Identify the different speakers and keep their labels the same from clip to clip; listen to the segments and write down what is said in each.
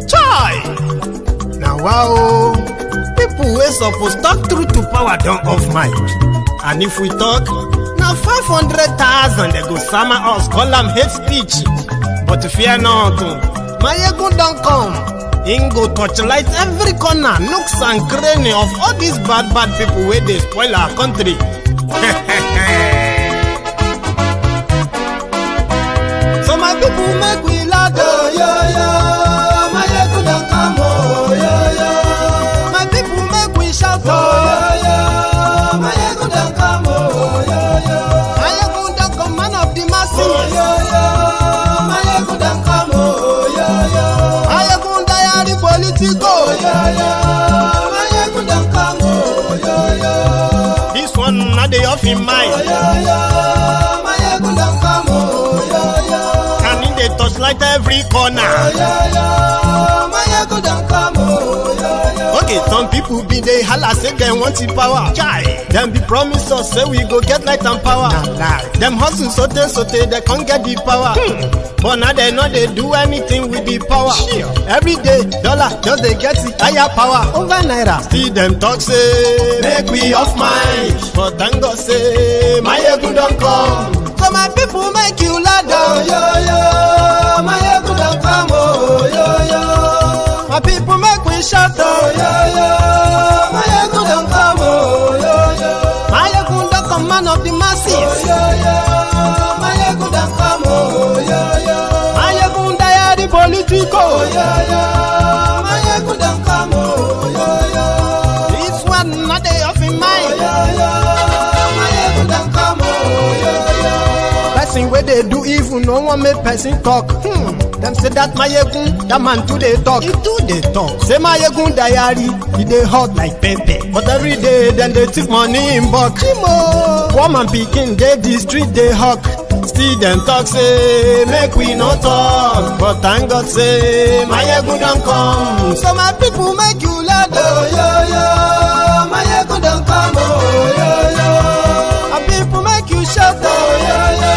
Speaker 1: Chai! Now wow, people wey suppose talk truth to power don't off mic. And if we talk, now 500,000 they go summer us, call them hate speech. But fear not, Maiyegun don't come. Him go torchlight every corner, nooks and cranny of all these bad people where they spoil our country. So my people make we loud, oh, yo, yo. Maiyegun don't come, oh, yo, yo. My people make we shout, oh, yo, yo. Maiyegun don't come, oh, yo, yo. Maiyegun don't come, man of the masses, oh, yo, yo. Maiyegun don't come, oh, yo, yo. Maiyegun diary politico, oh, yo, yo. Maiyegun don't come, oh, yo, yo. This one not the off in mind, oh, yo, yo. Maiyegun don't come, oh, yo, yo. And in the touchlight every corner, oh, yo, yo. Maiyegun don't come, oh, yo, yo. Okay, some people be they holla say they want the power. Chai. Them be promise us say we go get light and power. Nah. Them hustle sote they can't get the power. But now they know they do anything with the power. Sure. Every day, dollar just they get the higher power over naira. See them talk say make we off mind. But thank God say Maiyegun don't come. So my people make you loud, oh, yo, yo. Maiyegun don't come, oh, yo, yo. My people make we shout, oh, yo, yo. Maiyegun don't come, oh, yo, yo. Maiyegun don't come, man of the masses, oh, yo, yo. Maiyegun don't come, oh, yo, yo. Maiyegun diary politico, oh, yo, yo. Maiyegun don't come, oh, yo, yo. This one not they off in mind, oh, yo, yo. Maiyegun don't come, oh, yo, yo. Person where they do evil, no one make person talk. Them say that Maiyegun, that man too they talk. He too they talk. Say Maiyegun diary, he they hot like pepper. But every day, then they take money in bulk. Woman picking, they the street they hawk. Still them talk say, make we no talk. But thank God say, Maiyegun don't come. So my people make you loud, oh, yo, yo. Maiyegun don't come, oh, yo, yo. My people make you shout, oh, yo, yo.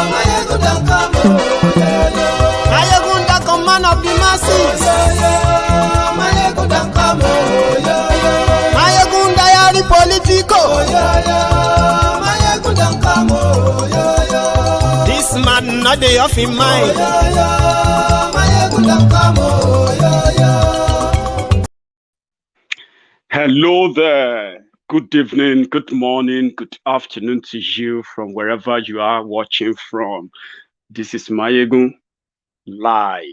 Speaker 1: Maiyegun don't come, oh, yo, yo. Maiyegun don't come, man of the masses, oh, yo, yo. Maiyegun don't come, oh, yo, yo. Maiyegun diary politico, oh, yo, yo. Maiyegun don't come, oh, yo, yo. This man not the off in mind, oh, yo, yo. Maiyegun don't come, oh, yo, yo.
Speaker 2: Hello there. Good evening, good morning, good afternoon to you from wherever you are watching from. This is Maiyegun live.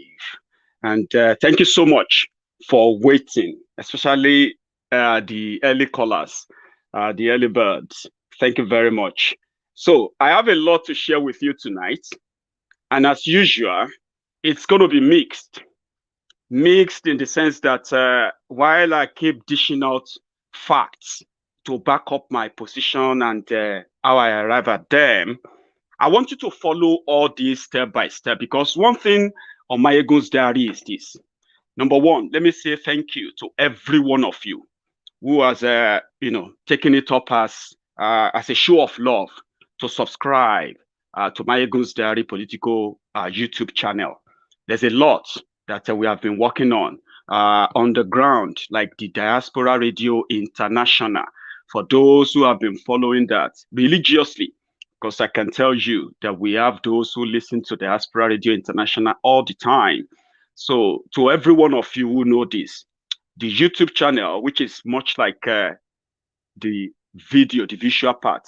Speaker 2: And thank you so much for waiting, especially the early callers, the early birds. Thank you very much. So I have a lot to share with you tonight. And as usual, it's going to be mixed. Mixed in the sense that while I keep dishing out facts to back up my position and how I arrive at them, I want you to follow all these step by step, because one thing on Maiyegun's diary is this. Number one, let me say thank you to every one of you who has taken it up as a show of love to subscribe to Maiyegun's Diary Political YouTube channel. There's a lot that we have been working on the ground, like the Diaspora Radio International. For those who have been following that religiously, because I can tell you that we have those who listen to Diaspora Radio International all the time. So to every one of you who know this, the YouTube channel, which is much like the visual part,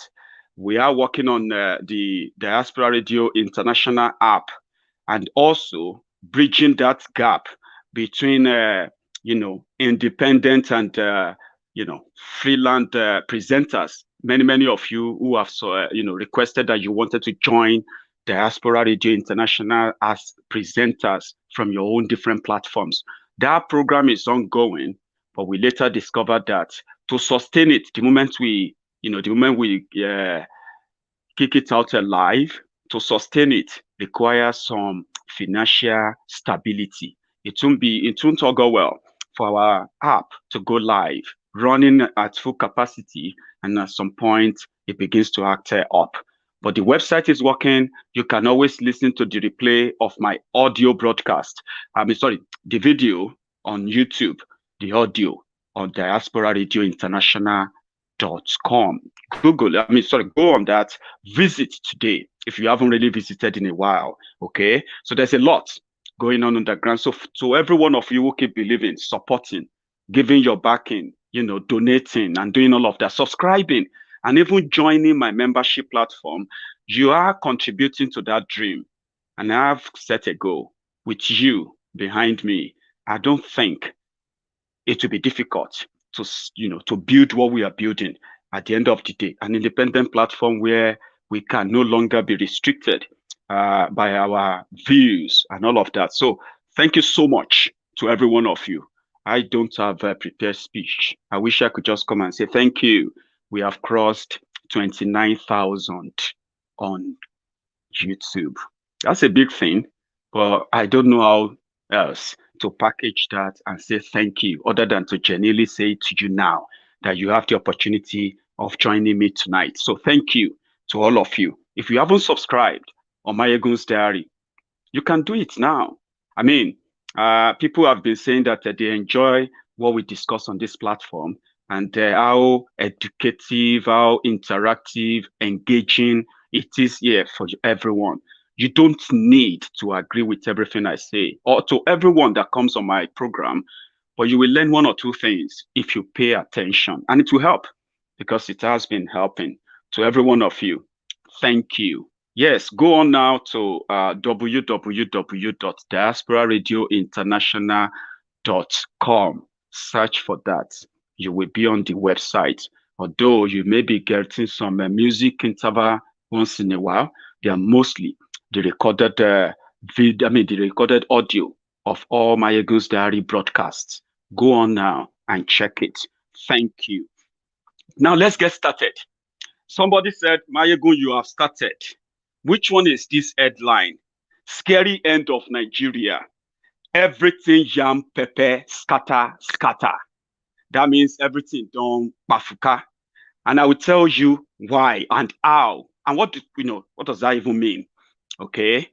Speaker 2: we are working on the Diaspora Radio International app, and also bridging that gap between independent and freelance presenters. Many of you who have requested that you wanted to join Diaspora Radio International as presenters from your own different platforms. That program is ongoing, but we later discovered that to sustain it, the moment we kick it out live, to sustain it requires some financial stability. It won't all go well for our app to go live, running at full capacity, and at some point it begins to act up. But the website is working. You can always listen to the replay of my audio broadcast. The video on YouTube, the audio on diasporaradiointernational.com. Go on that. Visit today if you haven't really visited in a while. Okay, so there's a lot going on underground. So to every one of you who keep believing, supporting, giving your backing, donating and doing all of that, subscribing, and even joining my membership platform, you are contributing to that dream. And I've set a goal with you behind me. I don't think it will be difficult to build what we are building at the end of the day, an independent platform where we can no longer be restricted by our views and all of that. So thank you so much to every one of you. I don't have a prepared speech. I wish I could just come and say thank you. We have crossed 29,000 on YouTube. That's a big thing, but I don't know how else to package that and say thank you, other than to genuinely say to you now that you have the opportunity of joining me tonight. So thank you to all of you. If you haven't subscribed on Maiyegun's Diary, you can do it now. I mean, people have been saying that they enjoy what we discuss on this platform and how educative, how interactive, engaging it is here for everyone. You don't need to agree with everything I say or to everyone that comes on my program, but you will learn one or two things if you pay attention, and it will help because it has been helping. To every one of you, thank you. Yes, go on now to www.diasporaradiointernational.com. Search for that. You will be on the website. Although you may be getting some music interval once in a while, they are mostly the recorded the recorded audio of all Maiyegun's Diary broadcasts. Go on now and check it. Thank you. Now let's get started. Somebody said, Maiyegun, you have started. Which one is this headline? Scary end of Nigeria. Everything yam, pepper, scatter, scatter. That means everything done pafuka. And I will tell you why and how. And what does that even mean? Okay.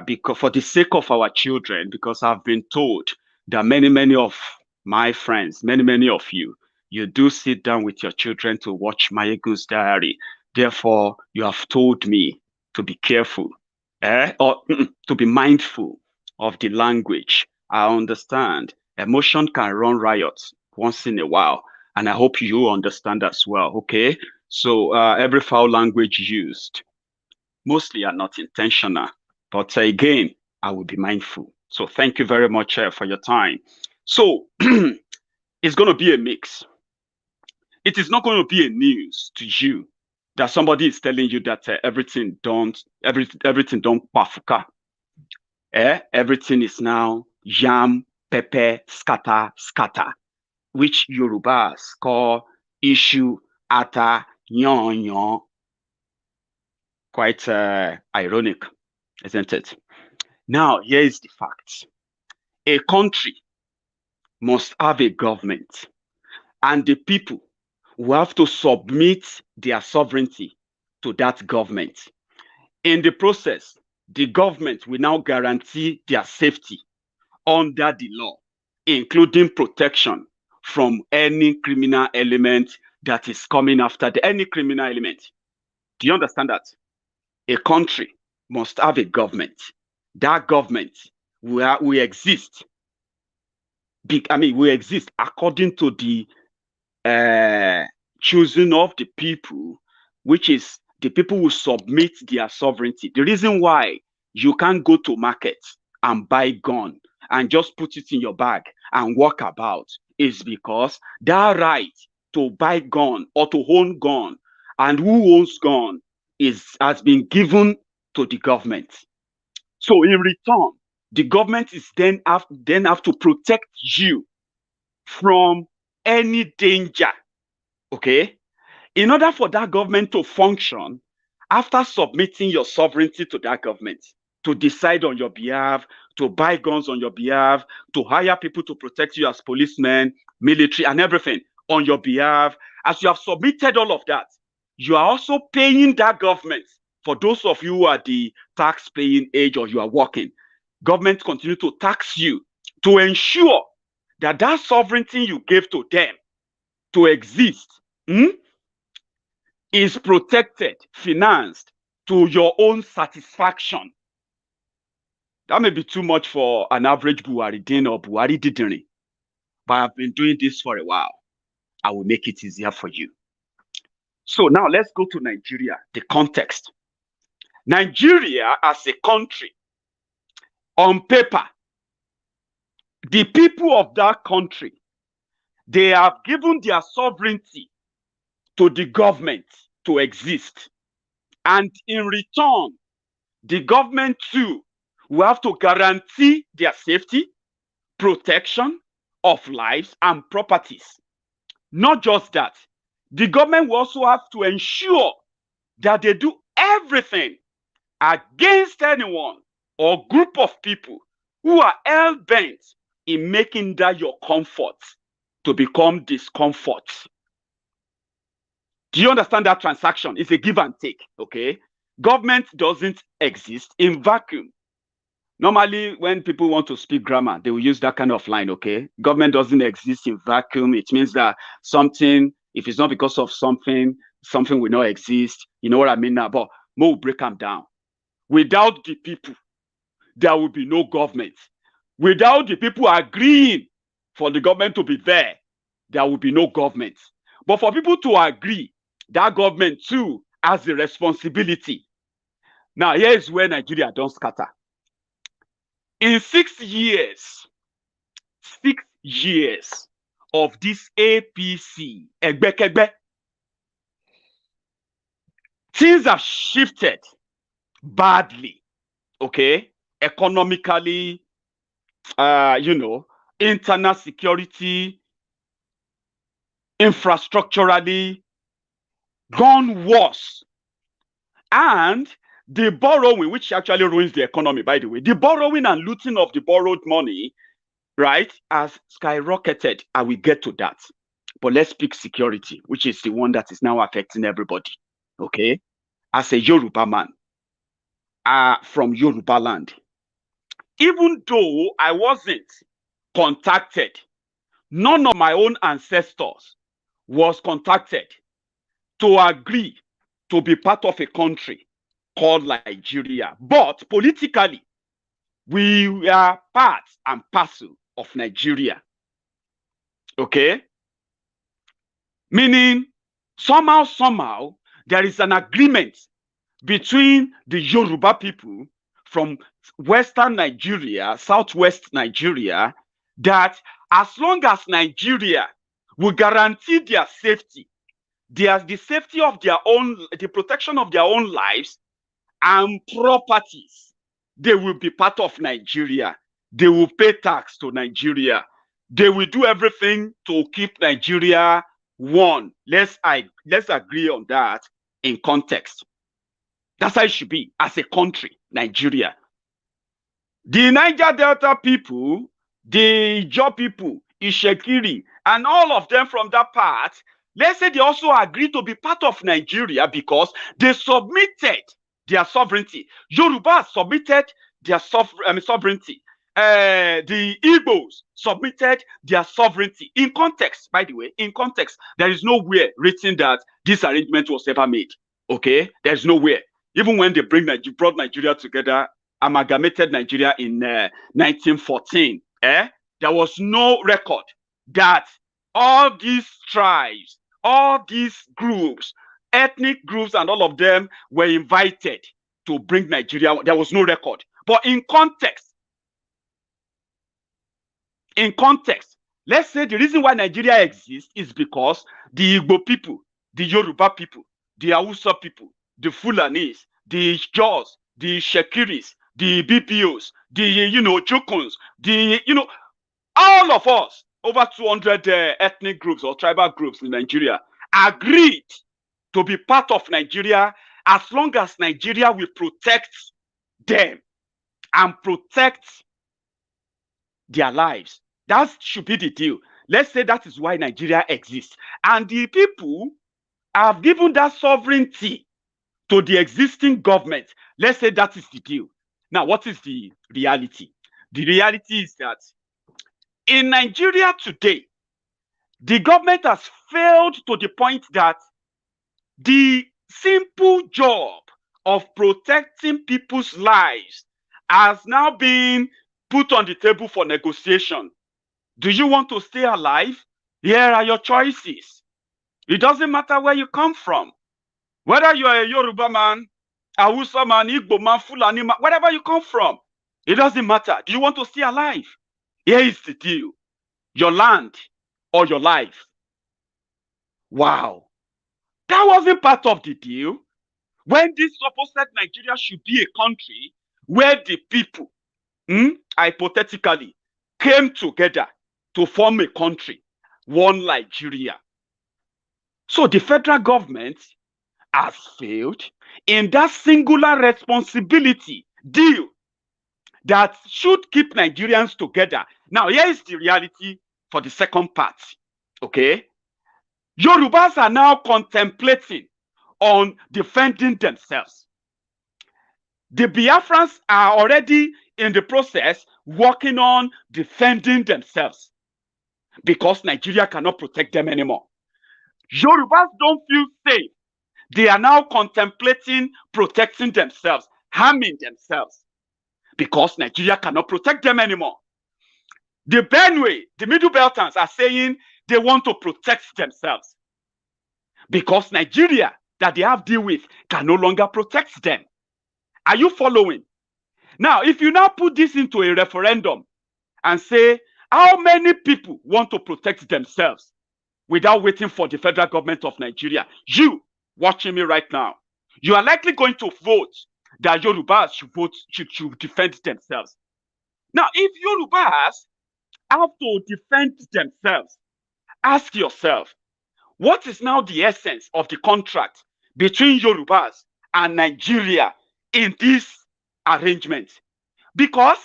Speaker 2: Because for the sake of our children, because I've been told that many of my friends, many of you do sit down with your children to watch Maiyegun's Diary. Therefore, you have told me to be careful, or to be mindful of the language. I understand emotion can run riot once in a while, and I hope you understand as well. Okay, so every foul language used mostly are not intentional, but again, I will be mindful. So thank you very much for your time. So it's going to be a mix. It is not going to be a news to you that somebody is telling you that everything don't pafuka. Everything is now yam, pepper, scatter, scatter, which Yorubas call issue, ata, yon, yon. Quite ironic, isn't it? Now, here is the fact. A country must have a government, and the people will have to submit their sovereignty to that government. In the process, the government will now guarantee their safety under the law, including protection from any criminal element that is coming after any criminal element. Do you understand that? A country must have a government. That government will exist. We exist according to the choosing of the people, which is the people who submit their sovereignty. The reason why you can't go to market and buy gun and just put it in your bag and walk about is because that right to buy gun or to own gun and who owns gun has been given to the government. So in return, the government is then have to protect you from any danger. Okay? In order for that government to function, after submitting your sovereignty to that government, to decide on your behalf, to buy guns on your behalf, to hire people to protect you as policemen, military, and everything on your behalf, as you have submitted all of that, you are also paying that government. For those of you who are the tax-paying age or you are working, government continue to tax you to ensure that that sovereignty you gave to them to exist is protected, financed to your own satisfaction. That may be too much for an average Buhari Din or Buhari Didiri, but I've been doing this for a while. I will make it easier for you. So now let's go to Nigeria, the context. Nigeria as a country, on paper, the people of that country, they have given their sovereignty to the government to exist. And in return, the government too will have to guarantee their safety, protection of lives and properties. Not just that, the government will also have to ensure that they do everything against anyone or group of people who are hell-bent in making that your comfort to become discomfort. Do you understand that transaction? It's a give and take, okay? Government doesn't exist in vacuum. Normally, when people want to speak grammar, they will use that kind of line, okay? Government doesn't exist in vacuum. It means that something, if it's not because of something, something will not exist. You know what I mean now? But we'll break them down. Without the people, there will be no government. Without the people agreeing for the government to be there will be no government. But for people to agree, that government too has the responsibility. Now, here is where Nigeria don't scatter. In 6 years of this APC, Egbekegbe, things have shifted badly, okay? Economically, internal security, infrastructurally, gone worse. And the borrowing, which actually ruins the economy, by the way, the borrowing and looting of the borrowed money, right, has skyrocketed. I will get to that. But let's pick security, which is the one that is now affecting everybody, okay? As a Yoruba man, from Yoruba land, even though I wasn't contacted, none of my own ancestors was contacted to agree to be part of a country called Nigeria. But politically, we are part and parcel of Nigeria. Okay? Meaning, somehow, there is an agreement between the Yoruba people from Western Nigeria, Southwest Nigeria, that as long as Nigeria will guarantee their safety, the safety of their own, the protection of their own lives and properties, they will be part of Nigeria. They will pay tax to Nigeria. They will do everything to keep Nigeria one. Let's agree on that in context. That's how it should be as a country, Nigeria. The Niger Delta people, the Ijaw people, Ishekiri, and all of them from that part, let's say they also agree to be part of Nigeria because they submitted their sovereignty. Yorubas submitted their sovereignty. The Igbos submitted their sovereignty. In context, by the way, in context, there is nowhere written that this arrangement was ever made. Okay? There's nowhere. Even when they brought Nigeria together, amalgamated Nigeria in 1914, there was no record that all these tribes, all these groups, ethnic groups, and all of them were invited to bring Nigeria. There was no record. But in context, let's say the reason why Nigeria exists is because the Igbo people, the Yoruba people, the Hausa people, the Fulanis, the Jaws, the Shekiris, the BPOs, the, Chukuns, the, all of us, over 200 ethnic groups or tribal groups in Nigeria, agreed to be part of Nigeria as long as Nigeria will protect them and protect their lives. That should be the deal. Let's say that is why Nigeria exists. And the people have given that sovereignty to the existing government. Let's say that is the deal. Now, what is the reality? The reality is that in Nigeria today, the government has failed to the point that the simple job of protecting people's lives has now been put on the table for negotiation. Do you want to stay alive? Here are your choices. It doesn't matter where you come from. Whether you are a Yoruba man, a Hausa man, Igbo man, Fulani man, wherever you come from, it doesn't matter. Do you want to stay alive? Here is the deal. Your land or your life. Wow. That wasn't part of the deal. When this supposed Nigeria should be a country where the people, hypothetically, came together to form a country, one Nigeria. So the federal government has failed in that singular responsibility deal that should keep Nigerians together. Now, here is the reality for the second part. Okay? Yorubas are now contemplating on defending themselves. The Biafrans are already in the process working on defending themselves because Nigeria cannot protect them anymore. Yorubas don't feel safe. They are now contemplating protecting themselves, harming themselves because Nigeria cannot protect them anymore. The Benue, the Middle Beltans are saying they want to protect themselves because Nigeria that they have deal with can no longer protect them. Are you following? Now, if you now put this into a referendum and say, how many people want to protect themselves without waiting for the federal government of Nigeria? You watching me right now, you are likely going to vote that Yorubas should defend themselves. Now, if Yorubas have to defend themselves, ask yourself, what is now the essence of the contract between Yorubas and Nigeria in this arrangement? Because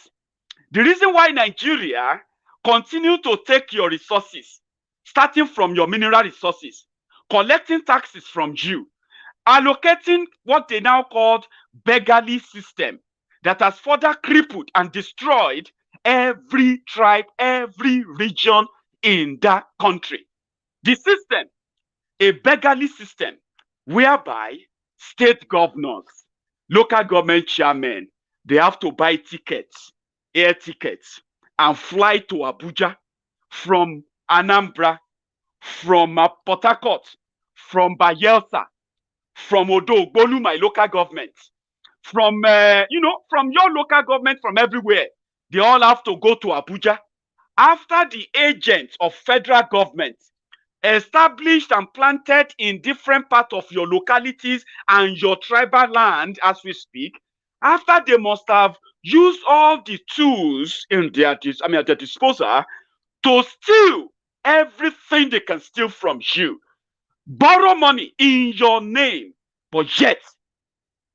Speaker 2: the reason why Nigeria continue to take your resources, starting from your mineral resources, collecting taxes from you, allocating what they now called beggarly system that has further crippled and destroyed every tribe, every region in that country. The system, a beggarly system, whereby state governors, local government chairmen, they have to buy tickets, air tickets, and fly to Abuja from Anambra, from Port Harcourt, from Bayelsa, from Odo-Ogbolu, my local government, from, from your local government, from everywhere. They all have to go to Abuja. After the agents of federal government established and planted in different parts of your localities and your tribal land as we speak, after they must have used all the tools in their at their disposal to steal everything they can steal from you, borrow money in your name, but yet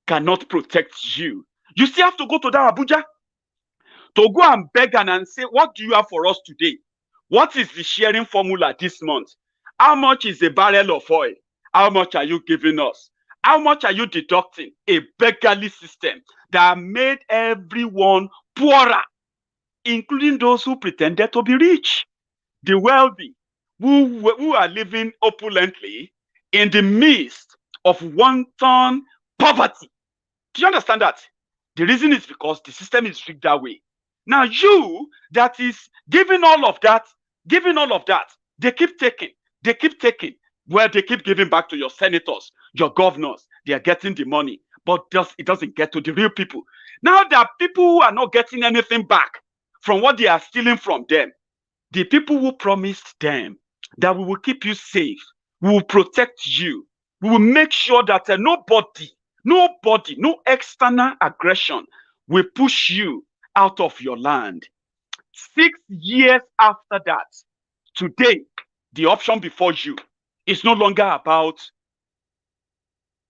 Speaker 2: cannot protect you. You still have to go to that Abuja to go and beg and say, what do you have for us today? What is the sharing formula this month? How much is a barrel of oil? How much are you giving us? How much are you deducting? A beggarly system that made everyone poorer, including those who pretended to be rich. The wealthy, who are living opulently in the midst of wanton poverty. Do you understand that? The reason is because the system is rigged that way. Now you that is giving all of that, they keep taking. Well, they keep giving back to your senators, your governors. They are getting the money, but it doesn't get to the real people. Now there are people who are not getting anything back from what they are stealing from them. The people who promised them that we will keep you safe, we will protect you, we will make sure that nobody, no external aggression will push you out of your land. 6 years after that, today, the option before you is no longer about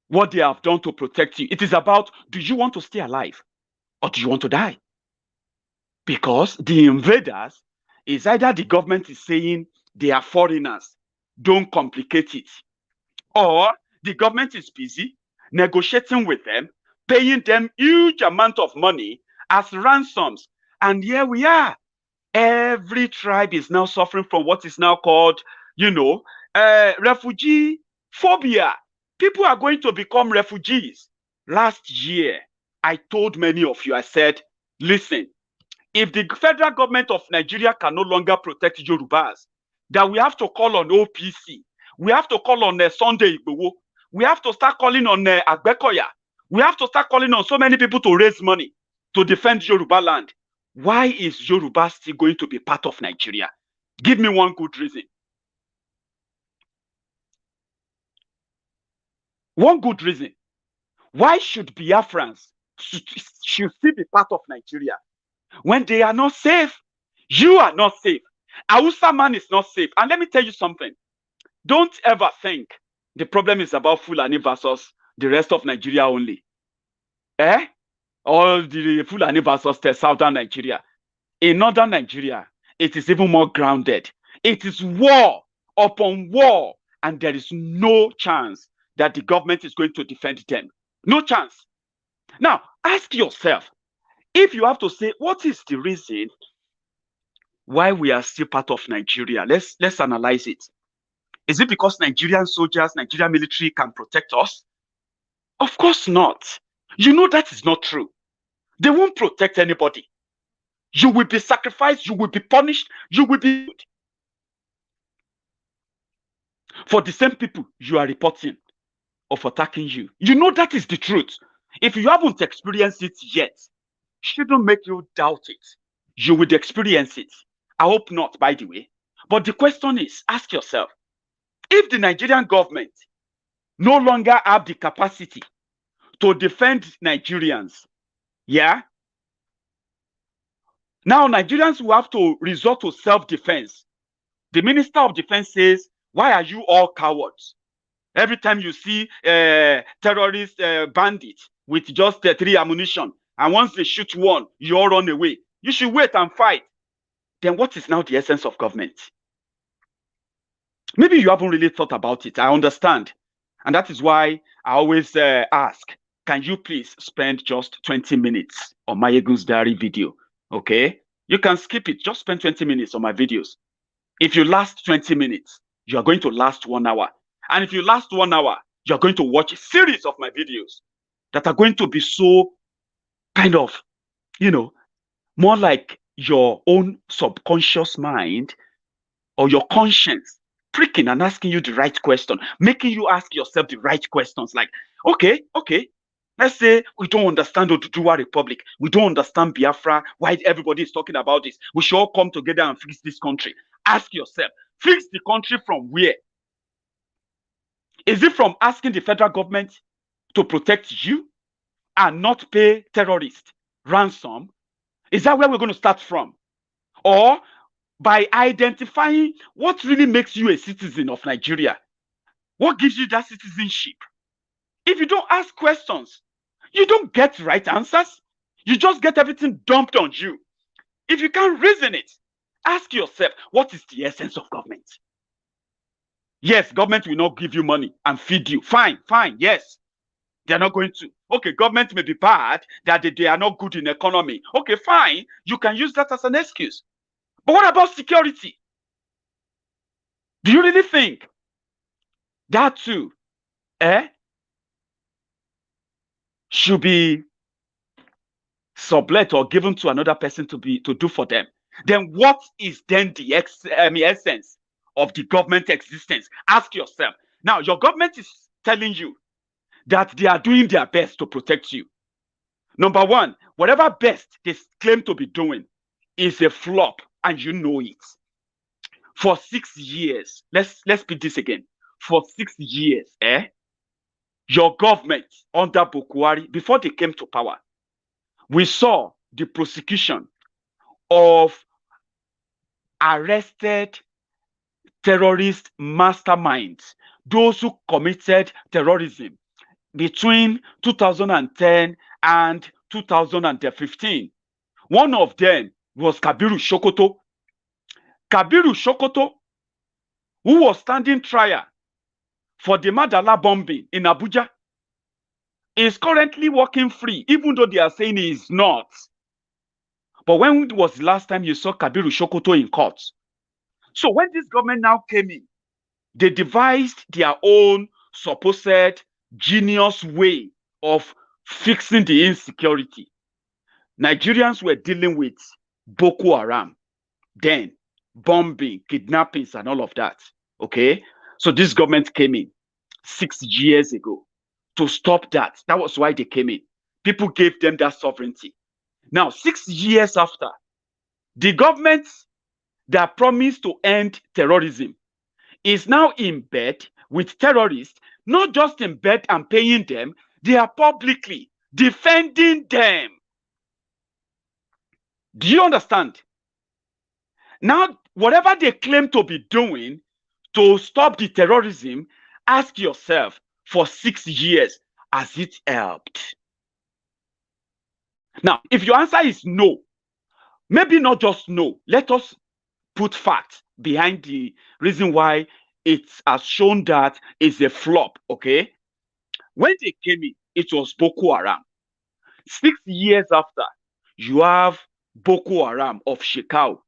Speaker 2: what they have done to protect you. It is about, do you want to stay alive or do you want to die? Because the invaders is either the government is saying they are foreigners, don't complicate it, or The government is busy negotiating with them, paying them huge amount of money as ransoms. And here we are. Every tribe is now suffering from what is now called, refugee phobia. People are going to become refugees. Last year, I told many of you, I said, listen, if the federal government of Nigeria can no longer protect Yorubas, that we have to call on OPC. We have to call on Sunday Igboho. We have to start calling on Agbekoya. We have to start calling on so many people to raise money to defend Yoruba land. Why is Yoruba still going to be part of Nigeria? Give me one good reason. One good reason. Why should Biafrans should still be part of Nigeria when they are not safe? You are not safe. Hausa man is not safe. And let me tell you something. Don't ever think the problem is about Fulani versus the rest of Nigeria only. Or the Fulani versus the southern Nigeria. In northern Nigeria, it is even more grounded. It is war upon war, and there is no chance that the government is going to defend them. No chance. Now, ask yourself, if you have to say, what is the reason why we are still part of Nigeria? Let's analyze it. Is it because Nigerian soldiers, Nigerian military can protect us? Of course not. You know that is not true. They won't protect anybody. You will be sacrificed, you will be punished, you will be for the same people you are reporting of attacking you. You know that is the truth. If you haven't experienced it yet, shouldn't make you doubt it. You would experience it. I hope not, by the way. But the question is, ask yourself, if the Nigerian government no longer have the capacity to defend Nigerians, now Nigerians will have to resort to self-defense. The Minister of Defense says, why are you all cowards? Every time you see terrorist bandits with just 3 ammunition, and once they shoot one, you all run away. You should wait and fight. Then what is now the essence of government? Maybe you haven't really thought about it. I understand. And that is why I always ask, can you please spend just 20 minutes on Maiyegun's diary video? Okay? You can skip it. Just spend 20 minutes on my videos. If you last 20 minutes, you are going to last 1 hour. And if you last 1 hour, you're going to watch a series of my videos that are going to be so kind of, more like your own subconscious mind or your conscience pricking and asking you the right question, making you ask yourself the right questions. Like, okay, let's say we don't understand Oduduwa Republic. We don't understand Biafra. Why everybody is talking about this? We should all come together and fix this country. Ask yourself, fix the country from where? Is it from asking the federal government to protect you and not pay terrorists ransom? Is that where we're going to start from? Or by identifying what really makes you a citizen of Nigeria? What gives you that citizenship? If you don't ask questions, you don't get right answers. You just get everything dumped on you. If you can't reason it, ask yourself, what is the essence of government? Yes, government will not give you money and feed you. Fine, yes. They're not going to. Okay, government may be bad, that they are not good in economy. Okay, fine. You can use that as an excuse. But what about security? Do you really think that too should be sublet or given to another person to do for them? Then what is then the essence of the government existence? Ask yourself. Now, your government is telling you that they are doing their best to protect you. Number one, whatever best they claim to be doing is a flop, and you know it. For 6 years, let's put this again. For 6 years, your government under Buhari, before they came to power, we saw the prosecution of arrested terrorist masterminds, those who committed terrorism between 2010 and 2015. One of them was Kabiru Sokoto. Kabiru Sokoto, who was standing trial for the Madala bombing in Abuja is currently walking free, even though they are saying he is not. But when was the last time you saw Kabiru Shokoto in court? So when this government now came in, they devised their own supposed genius way of fixing the insecurity. Nigerians were dealing with Boko Haram, then bombing, kidnappings, and all of that. Okay, so this government came in 6 years ago to stop that. That was why they came in. People gave them that sovereignty. Now, 6 years after, the government that promised to end terrorism is now in bed with terrorists, not just in bed and paying them, they are publicly defending them. Do you understand? Now, whatever they claim to be doing to stop the terrorism, ask yourself, for 6 years, has it helped? Now, if your answer is no, maybe not just no, let us put facts behind the reason why it has shown that it's a flop, okay? When they came in, it was Boko Haram. 6 years after, you have Boko Haram of Shekau.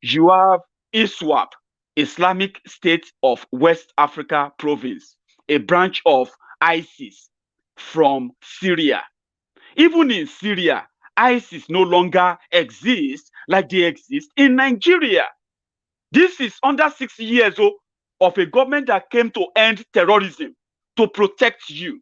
Speaker 2: You have ISWAP, Islamic State of West Africa Province, a branch of ISIS from Syria. Even in Syria, ISIS no longer exists like they exist in Nigeria. This is under 6 years of a government that came to end terrorism, to protect you.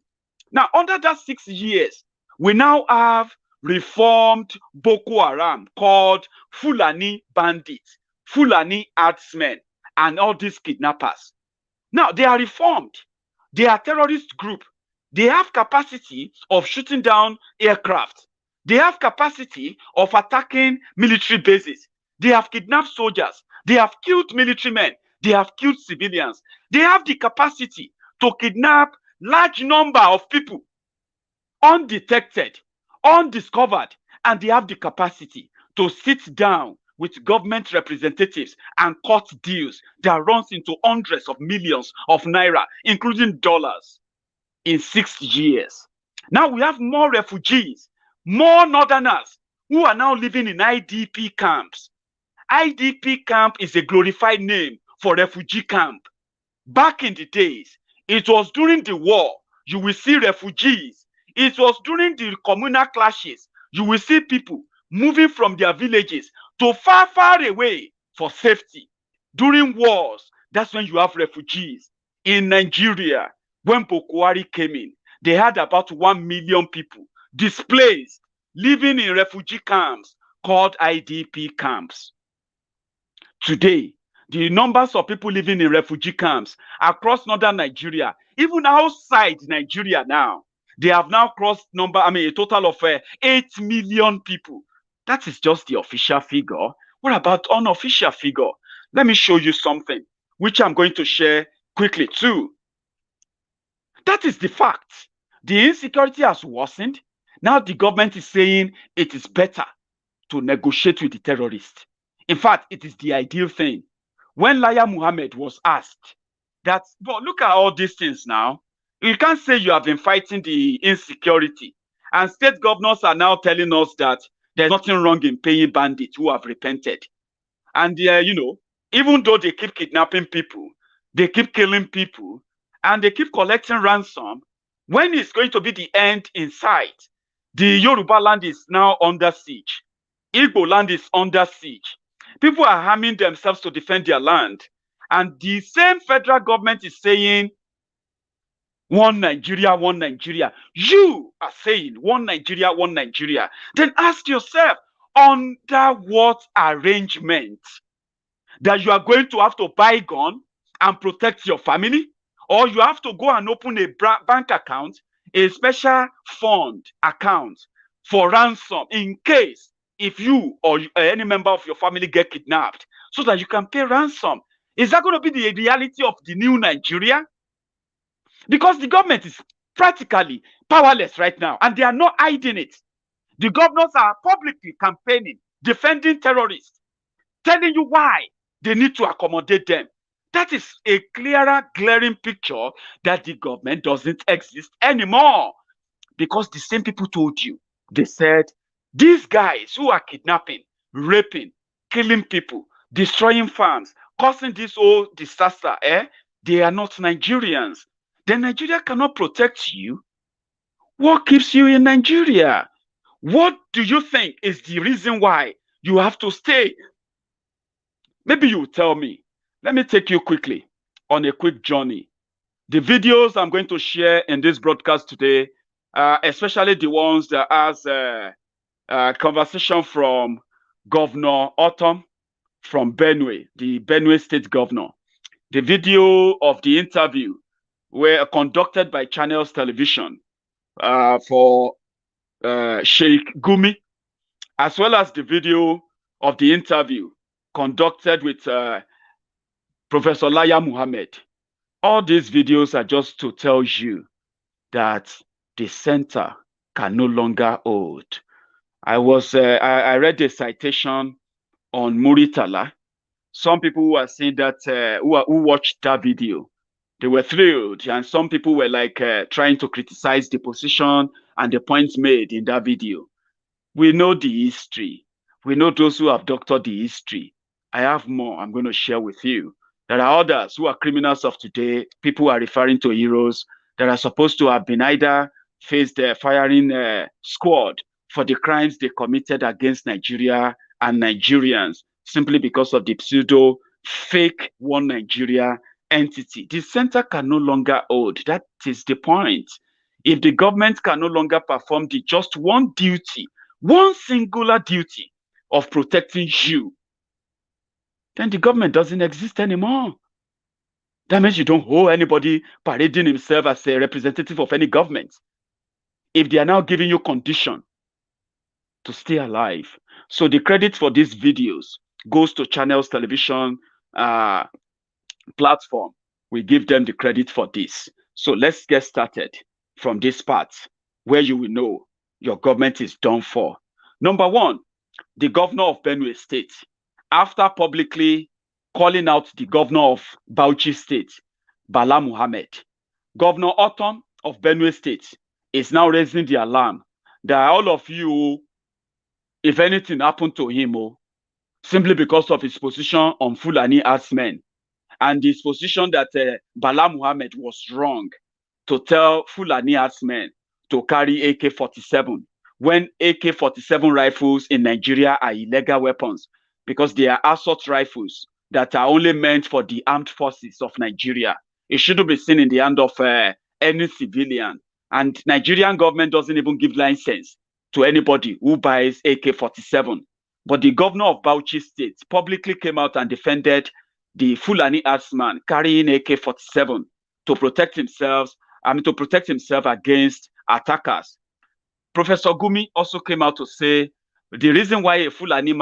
Speaker 2: Now, under that 6 years, we now have reformed Boko Haram called Fulani bandits, Fulani herdsmen, and all these kidnappers. Now, they are reformed. They are terrorist group. They have capacity of shooting down aircraft. They have capacity of attacking military bases. They have kidnapped soldiers. They have killed military men. They have killed civilians. They have the capacity to kidnap large number of people undetected, undiscovered, and they have the capacity to sit down with government representatives and cut deals that runs into hundreds of millions of naira, including dollars, in 6 years. Now we have more refugees, more northerners who are now living in IDP camps. IDP camp is a glorified name for refugee camp. Back in the days, it was during the war, you will see refugees. It was during the communal clashes, you will see people moving from their villages to far, far away for safety. During wars, that's when you have refugees. In Nigeria, when Boko Haram came in, they had about 1 million people displaced, living in refugee camps called IDP camps. Today, the numbers of people living in refugee camps across northern Nigeria, even outside Nigeria now, they have now crossed a total of 8 million people. That is just the official figure. What about unofficial figure? Let me show you something, which I'm going to share quickly too. That is the fact. The insecurity has worsened. Now the government is saying it is better to negotiate with the terrorists. In fact, it is the ideal thing. When Laya Muhammad was asked that, but look at all these things now. You can't say you have been fighting the insecurity. And state governors are now telling us that there's nothing wrong in paying bandits who have repented. And, even though they keep kidnapping people, they keep killing people, and they keep collecting ransom, when is going to be the end in sight? The Yoruba land is now under siege. Igbo land is under siege. People are harming themselves to defend their land. And the same federal government is saying, one Nigeria, one Nigeria. You are saying one Nigeria, one Nigeria. Then ask yourself, under what arrangement? That you are going to have to buy a gun and protect your family? Or you have to go and open a bank account, a special fund account for ransom in case if you or any member of your family get kidnapped, so that you can pay ransom. Is that going to be the reality of the new Nigeria? Because the government is practically powerless right now, and they are not hiding it. The governors are publicly campaigning, defending terrorists, telling you why they need to accommodate them. That is a clearer, glaring picture that the government doesn't exist anymore. Because the same people told you, they said, these guys who are kidnapping, raping, killing people, destroying farms, causing this whole disaster, they are not Nigerians. Then Nigeria cannot protect you. What keeps you in Nigeria? What do you think is the reason why you have to stay? Maybe you tell me. Let me take you quickly on a quick journey. The videos I'm going to share in this broadcast today, especially the ones that has conversation from Governor Autumn from Benue, the Benue State Governor. The video of the interview were conducted by Channels Television for Sheikh Gumi, as well as the video of the interview conducted with Professor Laya Muhammad. All these videos are just to tell you that the center can no longer hold. I read a citation on Muritala. Some people who are saying that who watched that video, they were thrilled, and some people were like trying to criticize the position and the points made in that video. We know the history. We know those who have doctored the history. I have more I'm going to share with you. There are others who are criminals of today. People are referring to heroes that are supposed to have been either faced a firing squad for the crimes they committed against Nigeria and Nigerians simply because of the pseudo fake one Nigeria entity. The center can no longer hold. That is the point. If the government can no longer perform the just one duty, one singular duty of protecting you, then the government doesn't exist anymore. That means you don't owe anybody parading himself as a representative of any government. If they are now giving you condition to stay alive. So the credit for these videos goes to Channels Television platform. We give them the credit for this. So let's get started from this part where you will know your government is done for. Number one, the governor of Benue State, after publicly calling out the governor of Bauchi State, Bala Muhammad, Governor Autumn of Benue State is now raising the alarm that all of you, if anything happened to him, simply because of his position on Fulani herdsmen and his position that Bala Muhammad was wrong to tell Fulani herdsmen to carry AK-47 when AK-47 rifles in Nigeria are illegal weapons because they are assault rifles that are only meant for the armed forces of Nigeria. It shouldn't be seen in the hand of any civilian. And Nigerian government doesn't even give license to anybody who buys AK-47. But the governor of Bauchi State publicly came out and defended the Fulani herdsman carrying AK-47 to protect himself against attackers. Professor Gumi also came out to say the reason why a Fulani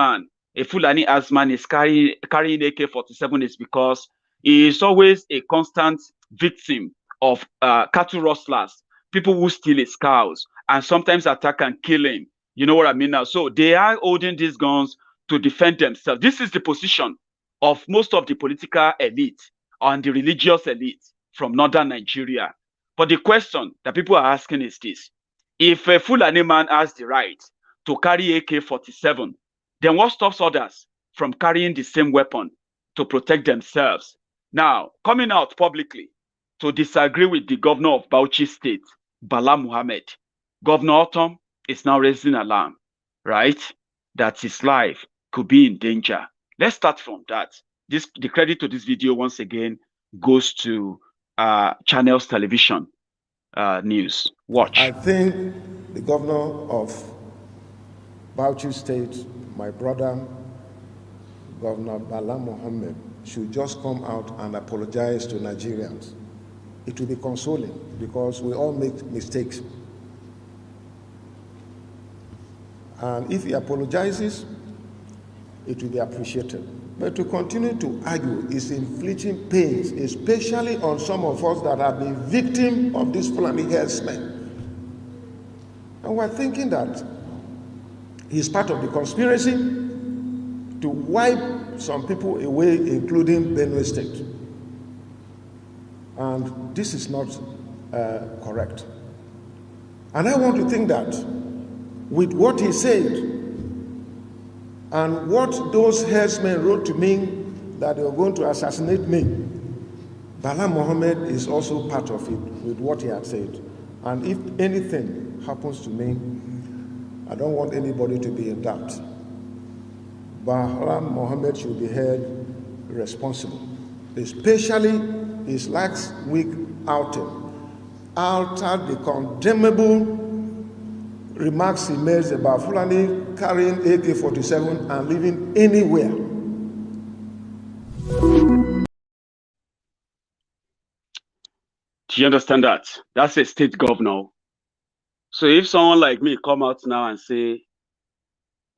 Speaker 2: herdsman is carrying AK-47 is because he is always a constant victim of cattle rustlers, people who steal his cows and sometimes attack and kill him. You know what I mean now? So they are holding these guns to defend themselves. This is the position of most of the political elite and the religious elite from northern Nigeria. But the question that people are asking is this: if a Fulani man has the right to carry AK-47, then what stops others from carrying the same weapon to protect themselves? Now, coming out publicly to disagree with the governor of Bauchi State, Bala Muhammad, Governor Autumn is now raising alarm, right? That his life could be in danger. Let's start from that. The credit to this video once again goes to Channels Television News. Watch.
Speaker 3: I think the governor of Bauchi State, my brother, Governor Bala Mohammed, should just come out and apologize to Nigerians. It will be consoling because we all make mistakes. And if he apologizes, it will be appreciated. But to continue to argue is inflicting pains, especially on some of us that have been victims of this Fulani herdsmen. And we're thinking that he's part of the conspiracy to wipe some people away, including Benue State. And this is not correct. And I want to think that with what he said and what those herdsmen wrote to me that they were going to assassinate me, Bala Mohammed is also part of it with what he had said. And if anything happens to me, I don't want anybody to be in doubt. Bala Mohammed should be held responsible, especially his last week outing altered the condemnable remarks he made about Fulani carrying AK-47 and living anywhere.
Speaker 2: Do you understand that? That's a state governor. So if someone like me come out now and say,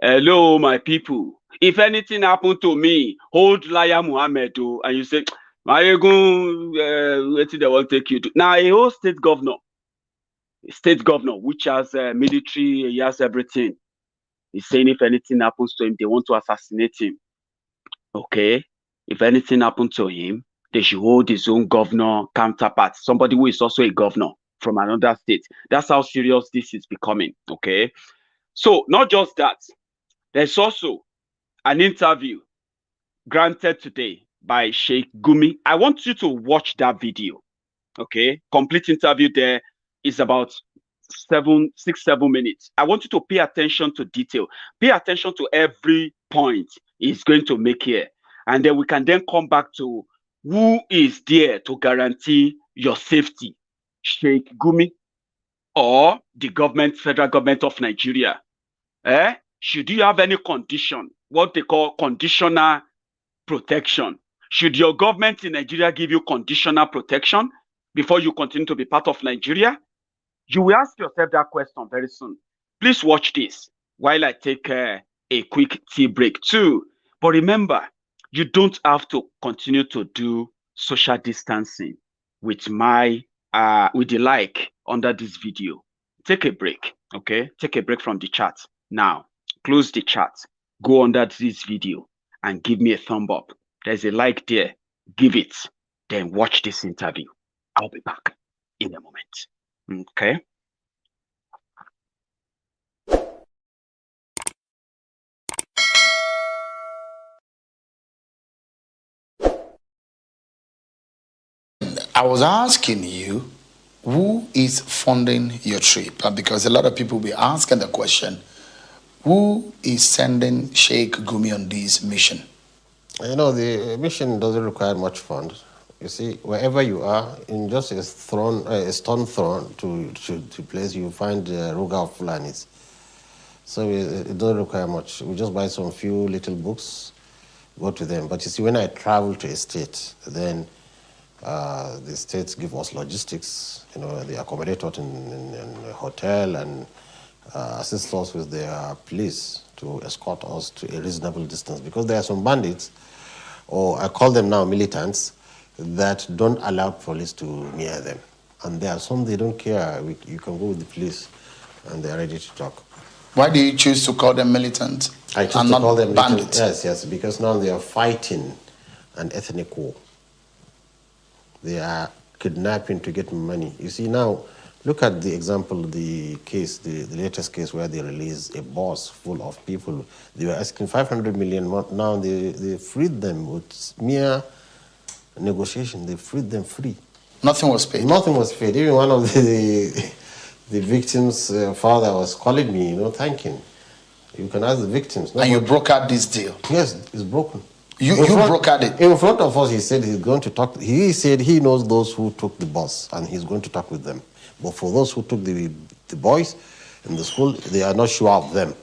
Speaker 2: hello, my people, if anything happened to me, hold liar Muhammad, and you say, Maiyegun, where did they want to take you to? Now, a whole state governor, which has military, he has everything. He's saying if anything happens to him, they want to assassinate him. Okay? If anything happened to him, they should hold his own governor counterpart, somebody who is also a governor from another state. That's how serious this is becoming. Okay? So, not just that, there's also an interview granted today by Sheikh Gumi. I want you to watch that video. Okay? Complete interview there is about 6-7 minutes. I want you to pay attention to detail. Pay attention to every point he's going to make here. And then we can then come back to who is there to guarantee your safety, Sheikh Gumi or the government, federal government of Nigeria. Should you have any condition, what they call conditional protection? Should your government in Nigeria give you conditional protection before you continue to be part of Nigeria? You will ask yourself that question very soon. Please watch this while I take a quick tea break too. But remember, you don't have to continue to do social distancing with with the like under this video. Take a break, okay? Take a break from the chat. Now, close the chat. Go under this video and give me a thumb up. There's a like there. Give it. Then watch this interview. I'll be back in a moment. Okay?
Speaker 4: I was asking you, who is funding your trip? Because a lot of people will be asking the question, who is sending Sheikh Gumi on this mission?
Speaker 5: You know, the mission doesn't require much fund. You see, wherever you are, in just a stone thrown to place, you find the Ruga of Fulanis. So it doesn't require much. We just buy some few little books, go to them. But you see, when I travel to a state, then the states give us logistics. You know, they accommodate us in a hotel and assist us with their police to escort us to a reasonable distance. Because there are some bandits, or I call them now militants, that don't allow police to near them. And there are some they don't care. You can go with the police and they are ready to talk.
Speaker 4: Why do you choose to call them militant
Speaker 5: I choose
Speaker 4: and
Speaker 5: to
Speaker 4: not
Speaker 5: call them
Speaker 4: bandits?
Speaker 5: Yes, because now they are fighting an ethnic war. They are kidnapping to get money. You see now, look at the example, the case, the latest case where they released a bus full of people. They were asking 500 million. Now they freed them with mere negotiation. They freed them free.
Speaker 4: Nothing was paid.
Speaker 5: Nothing was paid. Even one of the victims' father was calling me, thanking. You can ask the victims.
Speaker 4: And you brokered this deal?
Speaker 5: Yes, it's broken.
Speaker 4: You brokered it?
Speaker 5: In front of us, he said he's going to talk. He said he knows those who took the bus, and he's going to talk with them. But for those who took the boys in the school, they are not sure of them.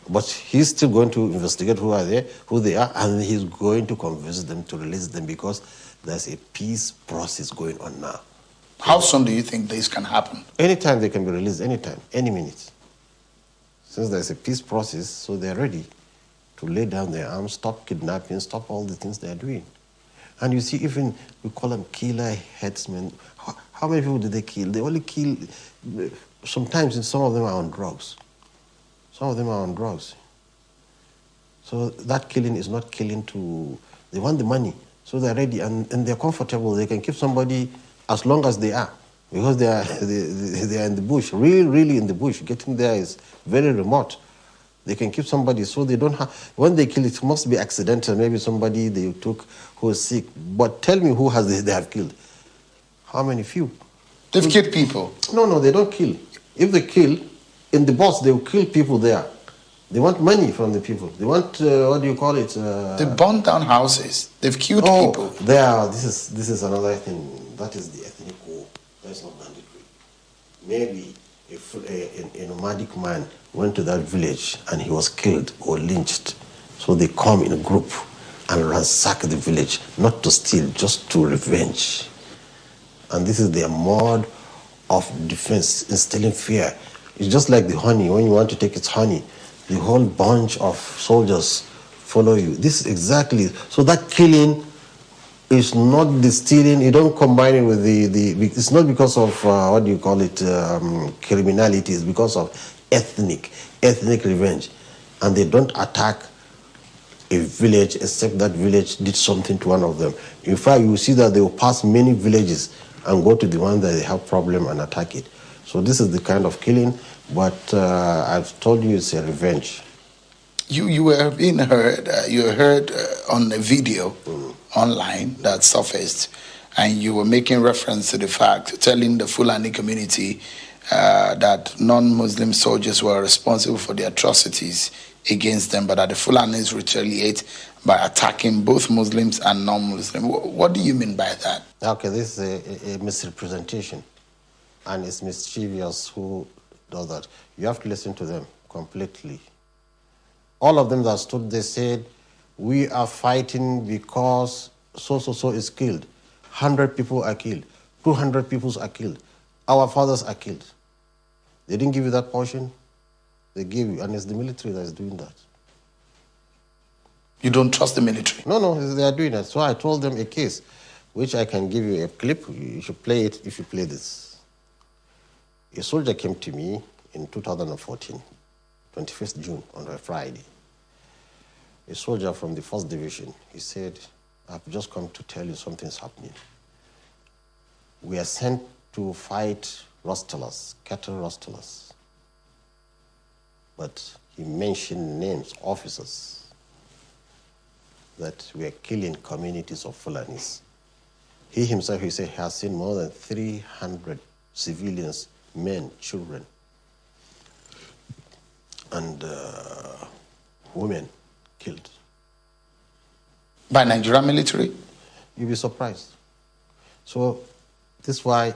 Speaker 5: But he's still going to investigate who they are, and he's going to convince them to release them because there's a peace process going on now.
Speaker 4: How soon do you think this can happen?
Speaker 5: Anytime they can be released, anytime, any minute. Since there's a peace process, so they're ready to lay down their arms, stop kidnapping, stop all the things they're doing. And you see, even we call them killer headsmen. How many people did they kill? They only kill, sometimes some of them are on drugs. Some of them are on drugs. So that killing is not killing they want the money. So they're ready and they're comfortable. They can keep somebody as long as they are, because they are in the bush, really in the bush. Getting there is very remote. They can keep somebody, so they don't have. When they kill, it must be accidental. Maybe somebody they took who is sick. But tell me, who has they have killed? How many? Few.
Speaker 4: They've killed people.
Speaker 5: No, they don't kill. If they kill, in the box, they will kill people there. They want money from the people. They want, what do you call it?
Speaker 4: They burn down houses. They've killed people.
Speaker 5: This is another thing. That is the ethnic war. That's not banditry. Maybe if a nomadic man went to that village and he was killed or lynched, so they come in a group and ransack the village, not to steal, just to revenge. And this is their mode of defense, instilling fear. It's just like the honey. When you want to take its honey, the whole bunch of soldiers follow you. This is exactly, so that killing is not the stealing. You don't combine it with it's not because of, what do you call it, criminality. It's because of ethnic revenge. And they don't attack a village except that village did something to one of them. In fact, you see that they will pass many villages and go to the one that they have problem and attack it. So this is the kind of killing, but I've told you it's a revenge.
Speaker 4: You were being heard, you were heard on a video online that surfaced, and you were making reference to the fact, telling the Fulani community that non-Muslim soldiers were responsible for the atrocities against them, but that the Fulanis retaliate by attacking both Muslims and non-Muslims. What do you mean by that?
Speaker 5: Okay, this is a misrepresentation, and it's mischievous who does that. You have to listen to them completely. All of them that stood, they said, we are fighting because so is killed. 100 people are killed. 200 people are killed. Our fathers are killed. They didn't give you that portion. They gave you, and it's the military that is doing that.
Speaker 4: You don't trust the military?
Speaker 5: No, they are doing that. So I told them a case, which I can give you a clip. You should play it if you play this. A soldier came to me in 2014, 21st June, on a Friday. A soldier from the 1st Division. He said, I've just come to tell you something's happening. We are sent to fight rustlers, cattle rustlers. But he mentioned names, officers, that we are killing communities of Fulanis. He himself, he said, he has seen more than 300 civilians, men, children, and women killed.
Speaker 4: By Nigerian military?
Speaker 5: You'll be surprised. So this is why,